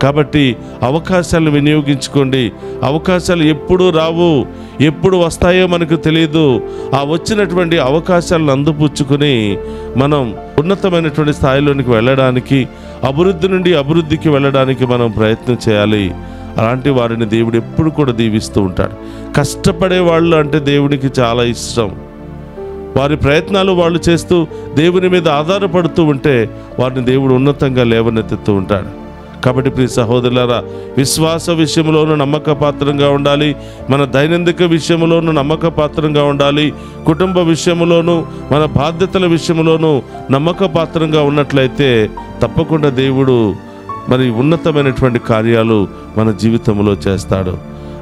Speaker 2: కాబట్టి అవకాశాలను వినియోగించుకోండి. అవకాశాలు ఎప్పుడు రావు, ఎప్పుడు వస్తాయో మనకు తెలియదు. ఆ వచ్చినటువంటి అవకాశాలను అందిపుచ్చుకొని మనం ఉన్నతమైనటువంటి స్థాయిలోనికి వెళ్ళడానికి, అభివృద్ధి నుండి అభివృద్ధికి వెళ్ళడానికి మనం ప్రయత్నం చేయాలి. అలాంటి వారిని దేవుడు ఎప్పుడు కూడా దీవిస్తూ ఉంటాడు. కష్టపడే వాళ్ళు అంటే దేవునికి చాలా ఇష్టం. వారి ప్రయత్నాలు వాళ్ళు చేస్తూ దేవుని మీద ఆధారపడుతూ ఉంటే వారిని దేవుడు ఉన్నతంగా లేవనెత్తుతూ ఉంటాడు. కాబట్టి ప్రియ సహోదరులారా, విశ్వాస విషయంలోనూ నమ్మకపాత్రంగా ఉండాలి, మన దైనందిక విషయంలోనూ నమ్మకపాత్రంగా ఉండాలి, కుటుంబ విషయంలోనూ మన బాధ్యతల విషయంలోనూ నమ్మకపాత్రంగా ఉన్నట్లయితే తప్పకుండా దేవుడు మరి ఉన్నతమైనటువంటి కార్యాలు మన జీవితంలో చేస్తాడు.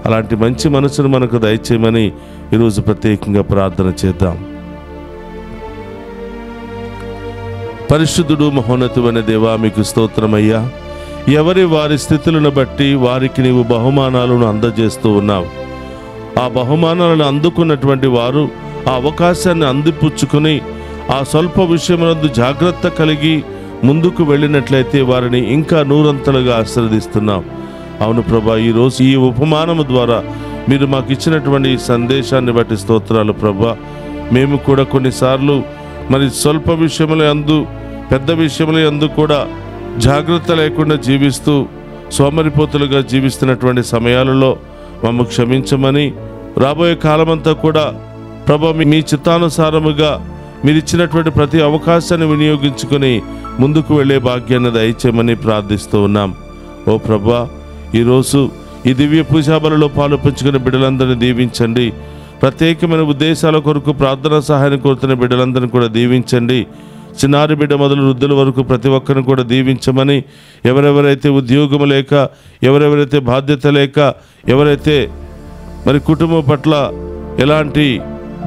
Speaker 2: అలాంటి మంచి మనసును మనకు దయచేయమని ఈరోజు ప్రత్యేకంగా ప్రార్థన చేద్దాం. పరిశుద్ధుడు మహోన్నతుడైన దేవా, మీకు స్తోత్రమయ్యా. ఎవరి వారి స్థితులను బట్టి వారికి నీవు బహుమానాలను అందజేస్తూ ఉన్నావు. ఆ బహుమానాలను అందుకున్నటువంటి వారు ఆ అవకాశాన్ని అందిపుచ్చుకొని ఆ స్వల్ప విషయమునందు జాగ్రత్త కలిగి ముందుకు వెళ్ళినట్లయితే వారిని ఇంకా నూరంతలుగా ఆశీర్వదిస్తున్నాం. అవును ప్రభా, ఈరోజు ఈ ఉపమానము ద్వారా మీరు మాకు ఇచ్చినటువంటి ఈ సందేశాన్ని బట్టి స్తోత్రాలు ప్రభా. మేము కూడా కొన్నిసార్లు మరి స్వల్ప విషయముల యందు పెద్ద విషయముల యందు కూడా జాగ్రత్త లేకుండా జీవిస్తూ సోమరిపోతులుగా జీవిస్తున్నటువంటి సమయాలలో మమ్మల్ని క్షమించమని, రాబోయే కాలమంతా కూడా ప్రభా మీ చిత్తానుసారముగా మీరు ఇచ్చినటువంటి ప్రతి అవకాశాన్ని వినియోగించుకొని ముందుకు వెళ్ళే భాగ్యాన్ని దయచేయమని ప్రార్థిస్తూ ఉన్నాం. ఓ ప్రభా, ఈరోజు ఈ దివ్య పూజాబలలో పాలు పంచుకునే బిడ్డలందరినీ దీవించండి. ప్రత్యేకమైన ఉద్దేశాల కొరకు ప్రార్థనా సహాయాన్ని కోరుతున్న బిడ్డలందరినీ కూడా దీవించండి. చిన్నారి బిడ్డ మొదలు వృద్ధుల వరకు ప్రతి ఒక్కరిని కూడా దీవించమని, ఎవరెవరైతే ఉద్యోగము లేక, ఎవరెవరైతే బాధ్యత లేక, ఎవరైతే మరి కుటుంబం పట్ల ఎలాంటి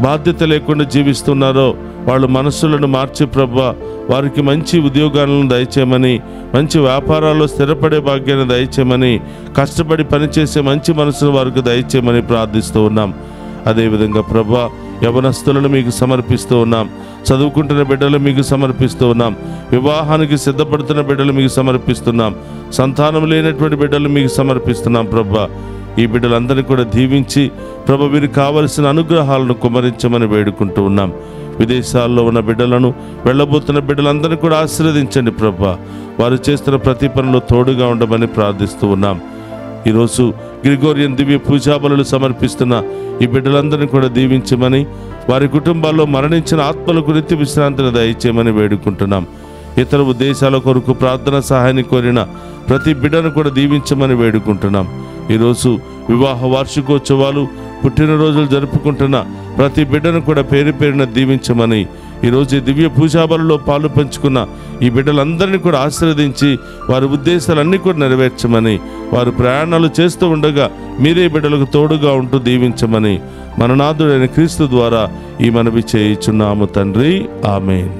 Speaker 2: బాధ్యత లేకుండా జీవిస్తున్నారో వాళ్ళు మనస్సులను మార్చి ప్రభువా వారికి మంచి ఉద్యోగాలను దయచేయమని, మంచి వ్యాపారాల్లో స్థిరపడే భాగ్యాన్ని దయచేయమని, కష్టపడి పనిచేసే మంచి మనసును వారికి దయచేయమని ప్రార్థిస్తూ ఉన్నాం. అదేవిధంగా ప్రభువా, యవనస్తులను మీకు సమర్పిస్తూ ఉన్నాం. చదువుకుంటున్న బిడ్డలు మీకు సమర్పిస్తూ ఉన్నాం. వివాహానికి సిద్ధపడుతున్న బిడ్డలు మీకు సమర్పిస్తున్నాం. సంతానం లేనటువంటి బిడ్డలు మీకు సమర్పిస్తున్నాం. ప్రభువా, ఈ బిడ్డలందరినీ కూడా దీవించి ప్రభు వీరికి కావలసిన అనుగ్రహాలను కుమరించమని వేడుకుంటూ ఉన్నాం. విదేశాల్లో ఉన్న బిడ్డలను, వెళ్ళబోతున్న బిడ్డలందరినీ కూడా ఆశీర్వదించండి ప్రభువా. వారు చేస్తున్న ప్రతి పనిలో తోడుగా ఉండమని ప్రార్థిస్తూ ఉన్నాం. ఈరోజు గ్రిగోరియన్ దివ్య పూజాబలులు సమర్పిస్తున్న ఈ బిడ్డలందరినీ కూడా దీవించమని, వారి కుటుంబాల్లో మరణించిన ఆత్మలకు నిత్య విశ్రాంతిని దయచేయమని వేడుకుంటున్నాం. ఇతర ఉద్దేశాల కొరకు ప్రార్థన సహాయాన్ని కోరిన ప్రతి బిడ్డను కూడా దీవించమని వేడుకుంటున్నాం. ఈరోజు వివాహ వార్షికోత్సవాలు, పుట్టినరోజులు జరుపుకుంటున్న ప్రతి బిడ్డను కూడా పేరు పేరున దీవించమని, ఈరోజు ఈ దివ్య పూజాబలలో పాలు పంచుకున్న ఈ బిడ్డలందరినీ కూడా ఆశీర్వదించి వారి ఉద్దేశాలన్నీ కూడా నెరవేర్చమని, వారు ప్రయాణాలు చేస్తూ ఉండగా మీరే బిడ్డలకు తోడుగా ఉంటూ దీవించమని మననాథుడైన క్రీస్తు ద్వారా ఈ మనవి చేయుచున్నాము తండ్రి. ఆమేన్.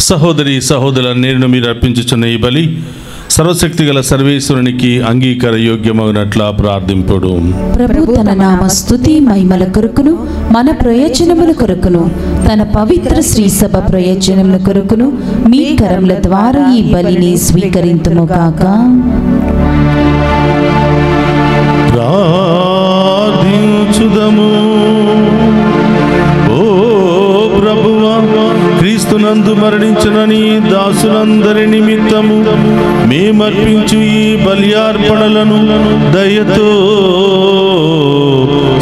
Speaker 2: సహోదరి సహోదరుల నేను మీరు అర్పించుచున్న ఈ బలి సర్వశక్తి గల సర్వేశ్వరునికి అంగీకార యోగ్యమగినట్లా ప్రార్థింపుడు.
Speaker 4: ప్రభు తన నామ స్తుతి మహిమల కొరకును మన ప్రయోజనముల కొరకును తన పవిత్ర శ్రీ సభ ప్రయోజనముల కొరకును మీ కరముల ద్వారా ఈ బలిని స్వీకరింతుము గాక.
Speaker 2: ప్రార్థించుదము. ఓ ప్రభువా, క్రీస్తునందు మరణించిన నీ దాసులందరి నిమిత్తము మేమర్పించు ఈ బలియార్పణలను దయతో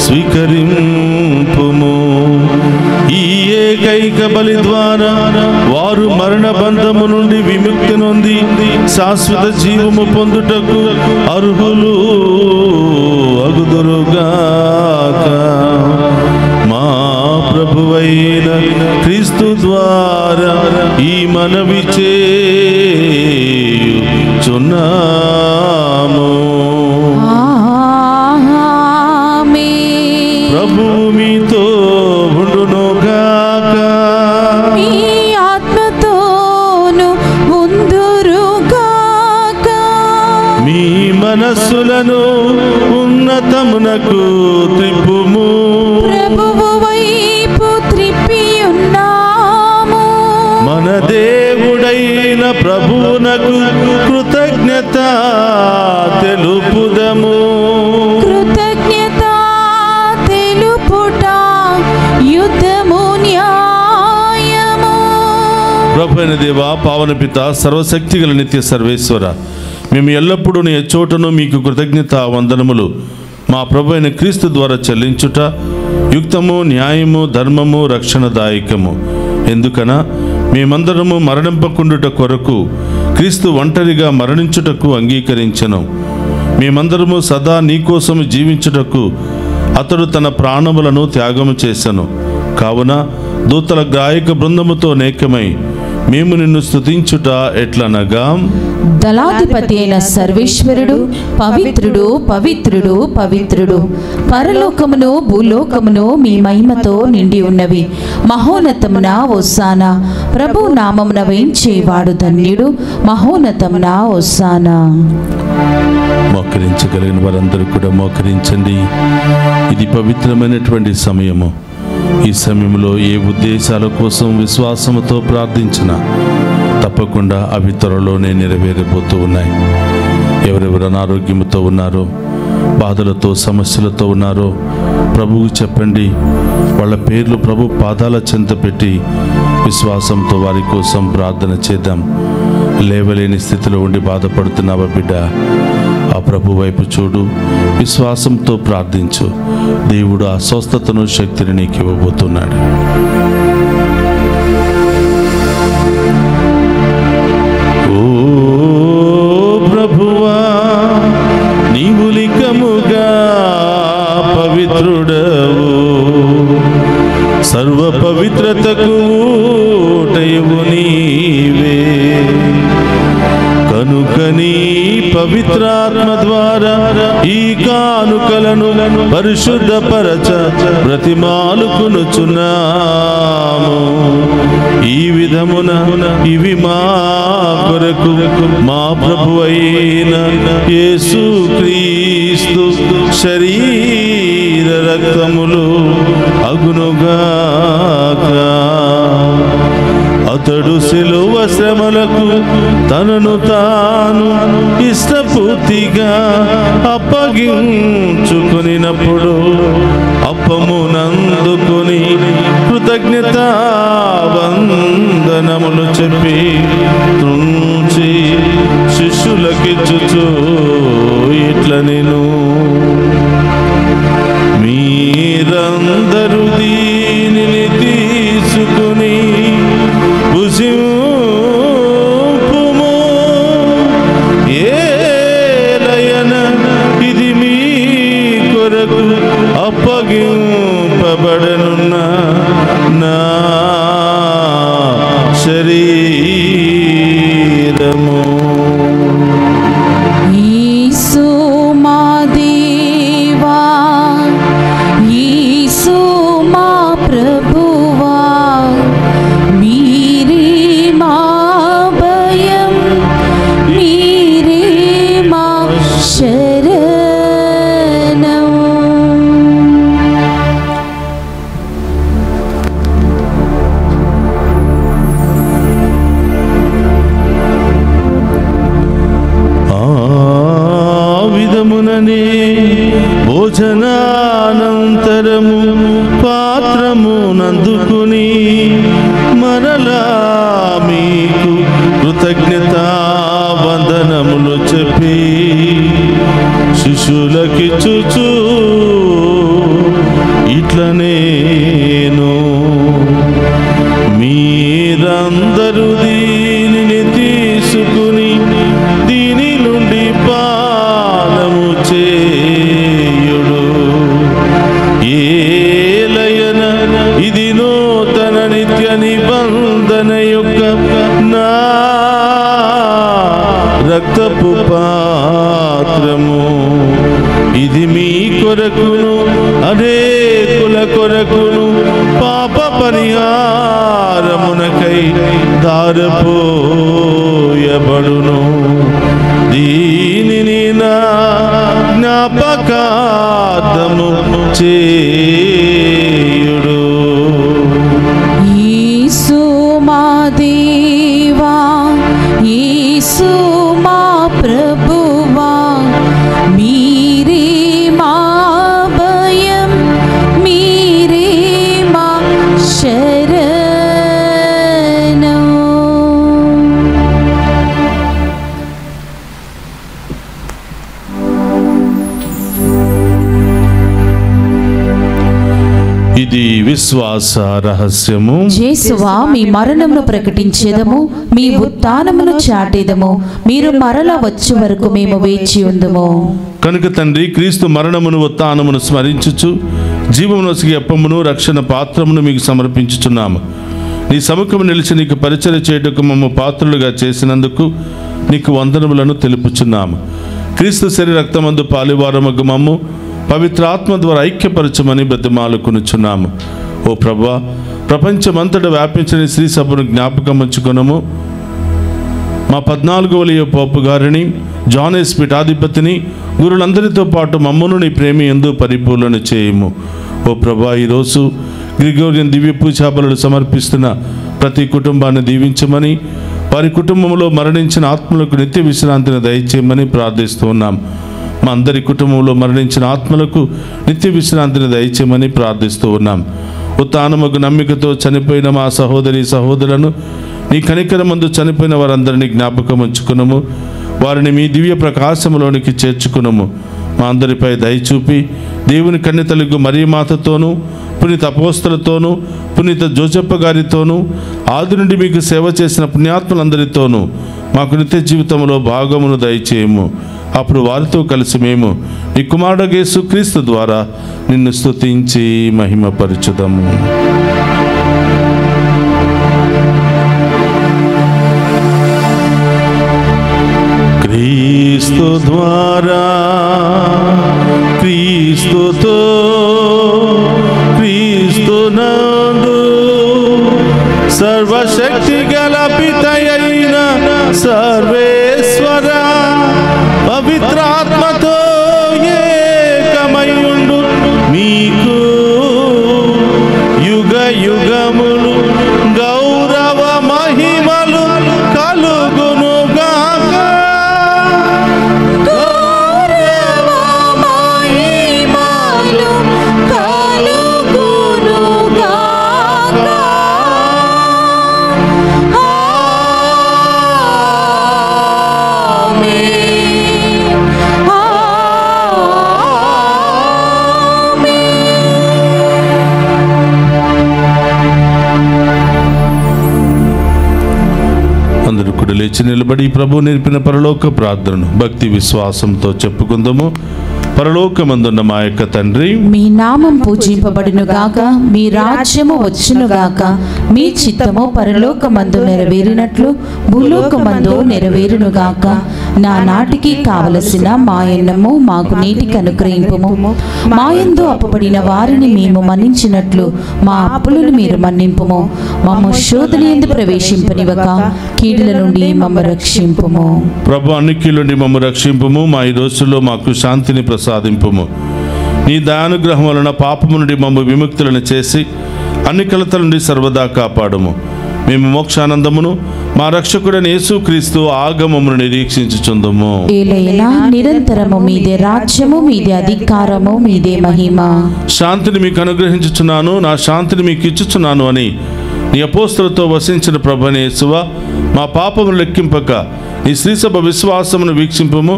Speaker 2: స్వీకరింపుము. ఈ ఏకైక బలి ద్వారా వారు మరణ బంధము నుండి విముక్తి నొంది శాశ్వత జీవము పొందుటకు అర్హులు అగుదురుగాక. మా ప్రభువైన క్రీస్తు ద్వారా ఈ మనవి చేయుచున్నాము. ప్రభువు మీతో ఉండునుగాక.
Speaker 4: మీ ఆత్మతోను ఉందురుగాక.
Speaker 2: మీ మనస్సులను ఉన్నతమునకు త్రిప్పుము.
Speaker 4: ప్రభువు వైపు త్రిప్పి ఉన్నాము.
Speaker 2: మన దేవుడైన ప్రభువునకు కృతజ్ఞత తెలుపుదము.
Speaker 4: కృతజ్ఞత తెలుపుట యుద్ధము న్యాయము.
Speaker 2: ప్రభువైన దేవా, పావన పిత, సర్వశక్తి గల నిత్య సర్వేశ్వర, మేము ఎల్లప్పుడూ నీ చోటను మీకు కృతజ్ఞత వందనములు మా ప్రభు అయిన క్రీస్తు ద్వారా చెల్లించుట యుక్తము, న్యాయము, ధర్మము, రక్షణదాయకము. ఎందుకనా మేమందరము మరణింపకుండుట కొరకు క్రీస్తు ఒంటరిగా మరణించుటకు అంగీకరించెను. మేమందరము సదా నీకోసము జీవించుటకు అతడు తన ప్రాణములను త్యాగము చేసెను. కావున దూతల గాయక బృందముతో నేకమై మేము నిన్ను స్తుతించుట ఎట్లనగా,
Speaker 4: దళాధిపతి అయిన సర్వేశ్వరుడు పవిత్రుడు పవిత్రుడు పవిత్రుడు, పరలోకమును భూలోకమును మీ మహిమతో నిండి ఉన్నవి. మహోన్నతమున హోసానా, ప్రభు నామమున వేంచేవాడు ధన్యుడు. మహోన్నతమున హోసానా.
Speaker 2: మోకరించగలిగిన వారందరూ కూడా మోకరించండి. ఇది పవిత్రమైనటువంటి సమయము. ఈ సమయంలో ఏ ఉద్దేశాల కోసం విశ్వాసముతో ప్రార్థించినా తప్పకుండా అవి త్వరలోనే నెరవేరబోతూ ఉన్నాయి. ఎవరెవరు అనారోగ్యంతో ఉన్నారో, బాధలతో, సమస్యలతో ఉన్నారో ప్రభువుకు చెప్పండి. వాళ్ళ పేర్లు ప్రభు పాదాల చెంత పెట్టి విశ్వాసంతో వారి కోసం ప్రార్థన చేద్దాం. లేవలేని స్థితిలో ఉండి బాధపడుతున్నావా బిడ్డ, ఆ ప్రభు వైపు చూడు, విశ్వాసంతో ప్రార్థించు. దేవుడు ఆ స్వస్థతను, శక్తిని నీకు ఇవ్వబోతున్నాడు. ఓ ప్రభువా, నీవు లిఖముగా పవిత్రుడవు, సర్వ పవిత్రతకు ఊటయవు నీవే. కనుక నీ పవిత్రాత్మ ద్వారా ఈ కానుకలను పరిశుద్ధపరచ బ్రతిమాలుకొనుచున్నాము. ఈ విధమున ఇవి మా కొరకు మా ప్రభువైన యేసుక్రీస్తు శరీర రక్తములు అగునుగాక. అతడు శిలువ శ్రమలకు తనను తాను ఇష్టపూర్తిగా అప్పగించుకొనినప్పుడు అప్పమునందుకొని కృతజ్ఞత వందనములు చెప్పి త్రుంచి శిష్యులకిచ్చుచు ఇట్ల నేను, మీరందరూ దీనిని తీసుకుని భుజింపుము. ఏలయన ఇది మీ కొరకు అప్పగింపబడనున్న నా శరీరము.
Speaker 4: యేసు మా దేవా, యేసు మా ప్రభువా, మీరే మా
Speaker 2: ఇతరులకిచ్చుచు ఇట్ల నేను మీరందరూ దీనిని తీసుకుని దీని నుండి పానము చేయుడు. ఏలయన ఇది నూతన నిత్య నిబంధన యొక్క నా రక్తపు పాత్రము. ఇది మీ కొరకును అనేకుల కొరకును పాప పరిహారమునకై దారపోయబడును. దీనిని నా జ్ఞాపకార్థము చేయుడు.
Speaker 4: యేసు మా దేవా, యేసు మా ప్రభువా, మీరే మా భయం, మీరే మా శరణం.
Speaker 2: ఇది విశ్వాస రహస్యము.
Speaker 4: యేసువా, మీ మరణమును ప్రకటించేదము, మీ ఉత్థానమును చాటేదము. మీరు మరల వచ్చే వరకు మేము వేచి ఉందుము.
Speaker 2: కనుక తండ్రి, క్రీస్తు మరణమును ఉత్థానమును స్మరించుచు జీవమునొసగి అప్పమును రక్షణ పాత్రమును మీకు సమర్పించుచున్నాము. నీ సముఖము నిలిచి నీకు పరిచర్య చేయుటకు మమ్ము పాత్రులుగా చేసినందుకు నీకు వందనములను తెలుపుచున్నాము. క్రీస్తు శరీర రక్తమందు పాలువారమగు మమ్ము పవిత్రాత్మ ద్వారా ఐక్యపరచమని బ్రతిమాలుకొనుచున్నాము. ఓ ప్రభువా, ప్రపంచమంతటా వ్యాపించిన శ్రీ సభను జ్ఞాపకం ఉంచుకొనము. మా 14వ పోపు గారిని, జానేస్ పీఠాధిపతిని, గురులందరితో పాటు మమ్మను నీ ప్రేమి యందు పరిపూర్ణ చేయము. ఓ ప్రభువా, ఈరోజు గ్రిగోరియన్ దివ్య పూజాబలులు సమర్పిస్తున్న ప్రతి కుటుంబాన్ని దీవించమని, వారి కుటుంబంలో మరణించిన ఆత్మలకు నిత్య విశ్రాంతిని దయచేయమని ప్రార్థిస్తూ ఉన్నాం. మా అందరి కుటుంబంలో మరణించిన ఆత్మలకు నిత్య విశ్రాంతిని దయచేయమని ప్రార్థిస్తూ ఉన్నాం. ఉత్థానముకు నమ్మికతో చనిపోయిన మా సహోదరి సహోదరులను నీ కనికరమందు చనిపోయిన వారందరినీ జ్ఞాపకం ఉంచుకునము. వారిని మీ దివ్య ప్రకాశములోనికి చేర్చుకునము. మా అందరిపై దయచూపి దేవుని కన్యతలకు మరియమాతతోనూ, పునీత అపోస్తలతోనూ, పునీత జోసెప్ప గారితోనూ, ఆది నుండి మీకు సేవ చేసిన పుణ్యాత్ములందరితోనూ మాకు నిత్య జీవితంలో భాగమును దయచేయము. అప్పుడు వారితో కలిసి మేము నీ కుమారుడు యేసు క్రీస్తు ద్వారా నిన్ను స్తుతించి మహిమపరచుదాము. క్రీస్తు ద్వారా, క్రీస్తుతో, క్రీస్తునందు సర్వశక్తి గల పితయైన సర్వేశ్వర పవిత్రాత్మతో ఏకమయుండు మీకు యుగ యుగములు గౌరవ మహిమలు కలుగును గాక.
Speaker 4: గౌరవ మహిమలు కలుగును గాక.
Speaker 2: అందరూ కూడా లేచి నిలబడి ప్రభు నేర్పిన పరలోక ప్రార్థనను భక్తి విశ్వాసంతో చెప్పుకుందాము. పరలోకమందున్న మా యొక్క తండ్రి,
Speaker 4: మీ నామం పూజింపబడును గాక, మీ రాజ్యము వచ్చును గాక, మీ చిత్తము పరలోకమందు నెరవేరినట్లు భూలోకమందు నెరవేరును గాక. నా నాటికి కావలసిన మాయన్నము మాకు నేటికి అనుగ్రహింపుము. మాయందు అప్పుబడిన వారిని మేము మన్నించినట్లు మా అప్పులను మీరు మన్నింపుము. మమ్ము శోధనయందు ప్రవేశింపనివ్వక కీడుల నుండి మమ్ము రక్షింపుము.
Speaker 2: ప్రభు అన్ని కీడుల నుండి మమ్ము రక్షింపుము. మా ఈ రోజుల్లో మాకు శాంతిని ప్రసాదింపుము. నీ దయానుగ్రహం వలన పాపము నుండి మమ్ము విముక్తులను చేసి అన్ని కలతల నుండి సర్వదా కాపాడుము. మేము మోక్షానందమును మా రక్షకుడైన యేసుక్రీస్తు ఆగమమును నిరీక్షించుచుందుము.
Speaker 4: ఏలైనా నిరంతరము మీదే రాజ్యము, మీదే అధికారము, మీదే మహిమ.
Speaker 2: శాంతిని మీకు అనుగ్రహించుచున్నాను, నా శాంతిని మీకు ఇచ్చుచున్నాను అని నీ అపోస్తలతో వసించిన ప్రభువైన యేసువా, మా పాపమును లెక్కింపక నీ శ్రీసభ విశ్వాసమును వీక్షింపుము.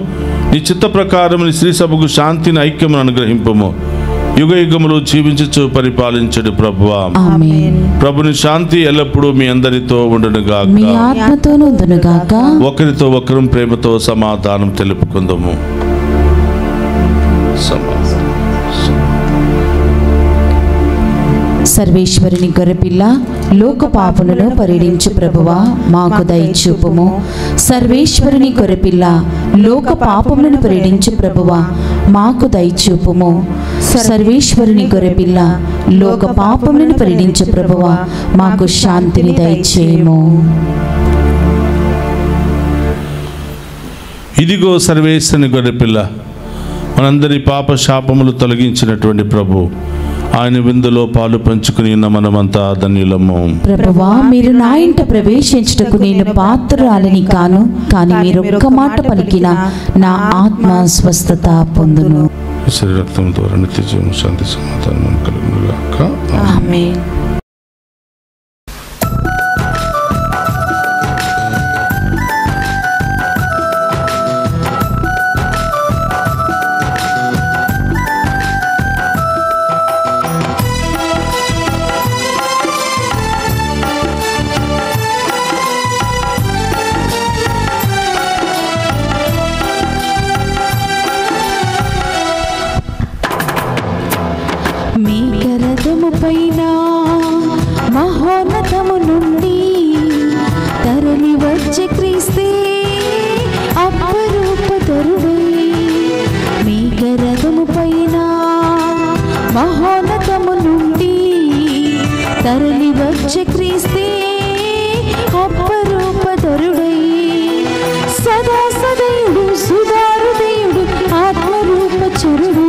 Speaker 2: నీ చిత్త ప్రకారం నీ శ్రీ సభకు శాంతిని ఐక్యమును అనుగ్రహింపము. యుగ యుగములు జీవించుచు పరిపాలించడు ప్రభువా.
Speaker 4: ఆమేన్.
Speaker 2: ప్రభుని శాంతి ఎల్లప్పుడూ మీ అందరితో ఉండునుగాక.
Speaker 4: మీ ఆత్మతోను ఉండునుగాక.
Speaker 2: ఒకరితో ఒకరు ప్రేమతో సమాధానం తెలుపుకుందాము.
Speaker 4: సర్వేశ్వరుని గొర్రెపిల్ల, లోక పాపులను పరిడించు ప్రభువా, మాకు దయచూపుము. సర్వేశ్వరుని గొర్రెపిల్ల, లోక పాపములను పరిడించు ప్రభువా, మాకు దయచూపుము. సర్వేశ్వరుని గొర్రెపిల్ల, లోక పాపములను పరిడించు ప్రభువా, మాకు శాంతిని దయచేయము.
Speaker 2: ఇదిగో సర్వేశ్వరుని గొర్రెపిల్ల, మనందరి పాప శాపములు తొలగించినటువంటి ప్రభు. ఆయన విందులో పాలు పంచుకుని ఉన్న మనమంతా ధన్యులము.
Speaker 4: ప్రభువా, మీరు నా ఇంట ప్రవేశించుటకు నేను పాత్రురాలిని కాను, కానీ మీరు ఒక్క మాట పలికిన నా ఆత్మ స్వస్థత పొందును.
Speaker 2: శరీర రక్తం ద్వారా నిత్య జీవం శాంతి సమాధానం కలుగునుగాక.
Speaker 4: ఆమేన్. మేఘరథము పైన మహోన్నతము నుండి తరలి వచ్చే క్రీస్తే అపరూపధరుడై. మేఘరథము పైన మహోన్నతము నుండి తరలి వచ్చే క్రీస్తే అపరూపధరుడై. సదా సదయుడు సుధారుదయుడు ఆత్మరూపచరుడు.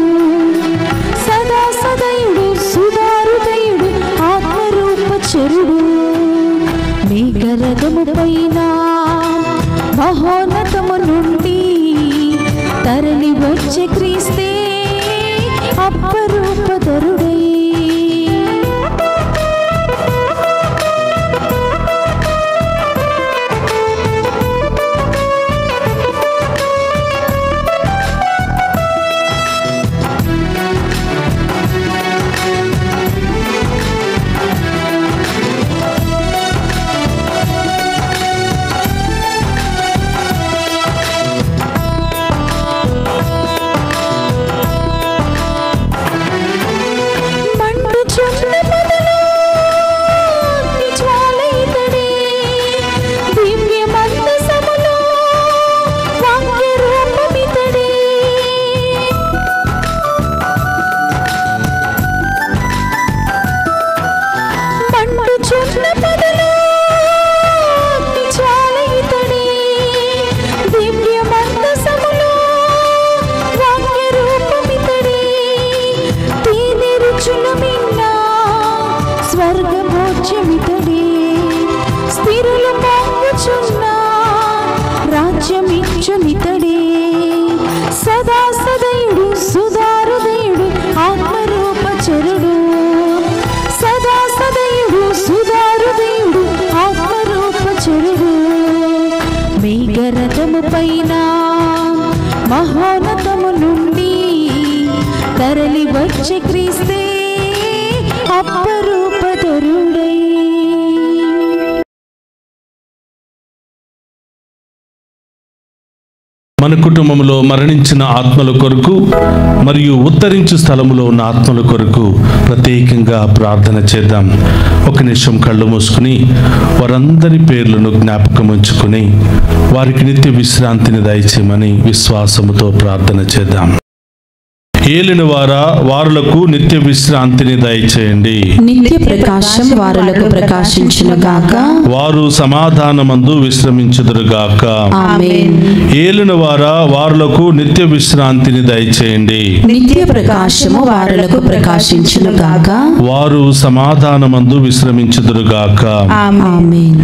Speaker 4: సదా సదయుడు సుధారుదయుడు ఆత్మరూపచరుడు. మేఘరథము పైన మహోన్నతము నుండి తరలి వచ్చే క్రీస్తే అపరూపధరుడై. రాజ్యమిచ్చునితడే. సదా సదయుడు సుధారుదయుడు ఆత్మరూపచరుడు. సదా సదయుడు సుధారుదయుడు ఆత్మరూపచరుడు. మేఘరథము పైన మహోన్నతము నుండి తరలి వచ్చే క్రీస్తే అపరూపధరుడై.
Speaker 2: మన కుటుంబంలో మరణించిన ఆత్మల కొరకు మరియు ఉత్తరించు స్థలములో ఉన్న ఆత్మల కొరకు ప్రత్యేకంగా ప్రార్థన చేద్దాం. ఒక నిమిషం కళ్ళు మూసుకుని వారందరి పేర్లను జ్ఞాపకం ఉంచుకుని వారికి నిత్య విశ్రాంతిని దయచేయమని విశ్వాసముతో ప్రార్థన చేద్దాం. ఏలిన వారా, వారులకు నిత్య విశ్రాంతిని దయచేయండి.
Speaker 4: నిత్య ప్రకాశం వారులకు ప్రకాశించునుగాక.
Speaker 2: వారు సమాధానమందు విశ్రమించుదురుగాక.
Speaker 4: ఆమేన్.
Speaker 2: ఏలిన వారా, వారులకు నిత్య విశ్రాంతిని దయచేయండి.
Speaker 4: నిత్య ప్రకాశము వారులకు ప్రకాశించునుగాక.
Speaker 2: వారు సమాధానమందు విశ్రమించుదురుగాక.
Speaker 4: ఆమేన్.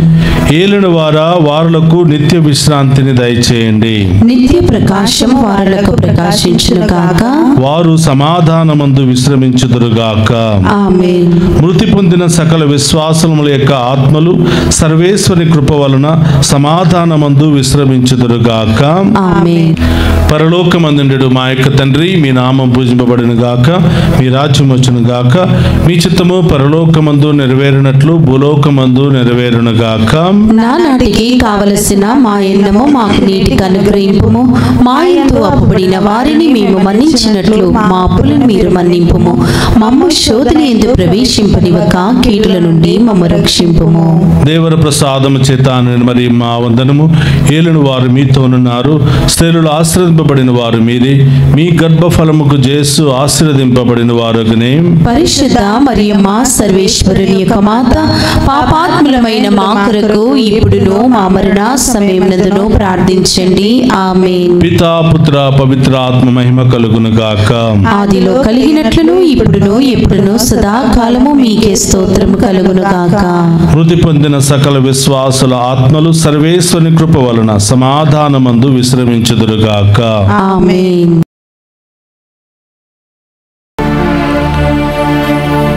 Speaker 2: ఏలిన వారా, వారులకు నిత్య విశ్రాంతిని దయచేయండి.
Speaker 4: నిత్య ప్రకాశము వారులకు ప్రకాశించునుగాక.
Speaker 2: వారు సమాధానమందు విశ్రమించుదురుగాక.
Speaker 4: ఆమేన్.
Speaker 2: మృతి పొందిన సకల విశ్వాసముల యొక్క ఆత్మలు సర్వేశ్వరుని కృప వలన సమాధానమందు విశ్రమించుదురుగాక.
Speaker 4: ఆమేన్.
Speaker 2: పరలోకమందుండెడు మా యొక్క తండ్రి, మీ నామం పూజింపబడును గాక, మీ రాజ్యం వచ్చును గాక, మీ చిత్తము పరలోకమందు నెరవేరినట్లు భూలోకమందు నెరవేరును గాక.
Speaker 4: నానాటికి కావలసిన మా ఎన్నము మాకు నీటికి అనుగ్రహింపుము. మా యందు అప్పుబడిన వారిని మేము మన్నించినట్లు మా అప్పులను మీరు మన్నింపుము. మమ్ము శోధన యందు ప్రవేశింపనివ్వక కీడుల నుండి మమ్ము రక్షింపుము.
Speaker 2: దేవర ప్రసాదము చేత మరి మా వందనము. ఏలును వారు మీతోనున్నారు, స్త్రీలు ఆశీర్వదింపబడిన వారు మీరే, మీ గర్భఫలముకు జేసు ఆశీర్వదింపబడిన వారుగనే.
Speaker 4: పరిశుద్ధ మరియమ్మ సర్వేశ్వరుని యొక్క మాత, పాపాత్ములమైన మా కొరకు ఇప్పుడును మా మరణ సమయమునందును ప్రార్థించండి. ఆమేన్.
Speaker 2: పితా పుత్ర పవిత్ర ఆత్మ మహిమ కలుగును గాక.
Speaker 4: ఆదిలో కలిగినట్లును ఇప్పుడును ఎప్పుడును సదాకాలము మీకే స్తోత్రము కలుగును గాక.
Speaker 2: మృతి పొందిన సకల విశ్వాసుల ఆత్మలు సర్వేశ్వరుని కృప వలన సమాధానమందు విశ్రమించుదురుగాక.
Speaker 4: ఆమేన్.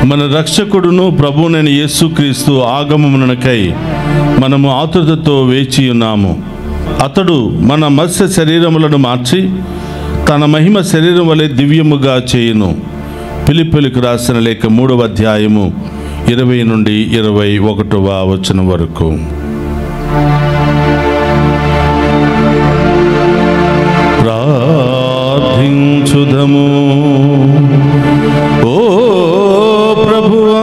Speaker 2: మన రక్షకుడును ప్రభువునైన యేసుక్రీస్తు ఆగమమునకై మనము ఆతురతతో వేచి ఉన్నాము. అతడు మన మత్స్య శరీరములను మార్చి తన మహిమ శరీరం వలె దివ్యముగా చేయును. ఫిలిప్పీయులకు రాసిన లేఖ 3వ అధ్యాయము 20 నుండి 21వ వచనం వరకు. ప్రార్థించుదము. ఓ ప్రభువా,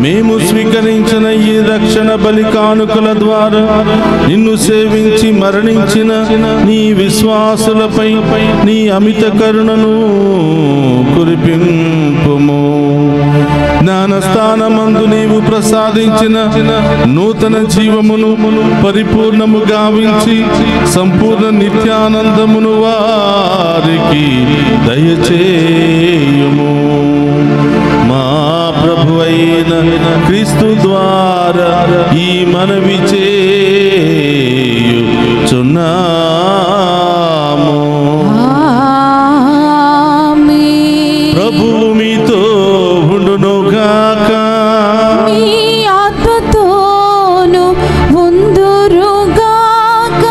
Speaker 2: మేము స్వీకరించిన ఈ రక్షణ బలి కానుకల ద్వారా నిన్ను సేవించి మరణించిన నీ విశ్వాసులపై నీ అమిత కరుణను కురిపింపుము. జ్ఞానస్థానమందు నీవు ప్రసాదించిన నూతన జీవమును పరిపూర్ణము గావించి సంపూర్ణ నిత్యానందమును వారికి దయచేయుము. మా ప్రభు అయిన క్రీస్తు ద్వారా ఈ మనవి చేయుచున్నాము. ప్రభువు మీతో ఉండును గాక.
Speaker 4: మీ ఆత్మతోను ఉందురుగాక.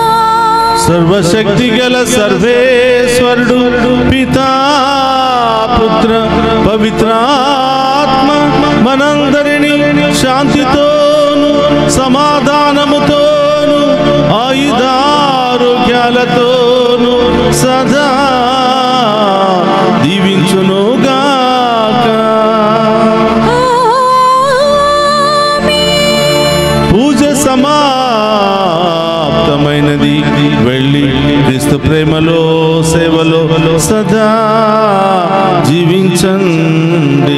Speaker 2: సర్వశక్తి గల సర్వేశ్వరుడు పితా పుత్ర పవిత్రాత్మ మనందరినీ శాంతితోను సమాధానముతోను ఆయుధారోగ్యాలతోను సదా దీవించునుగాక. పూజ సమాప్తమైనది. వెళ్ళి క్రీస్తు ప్రేమలో సేవలో సదా జీవించండి.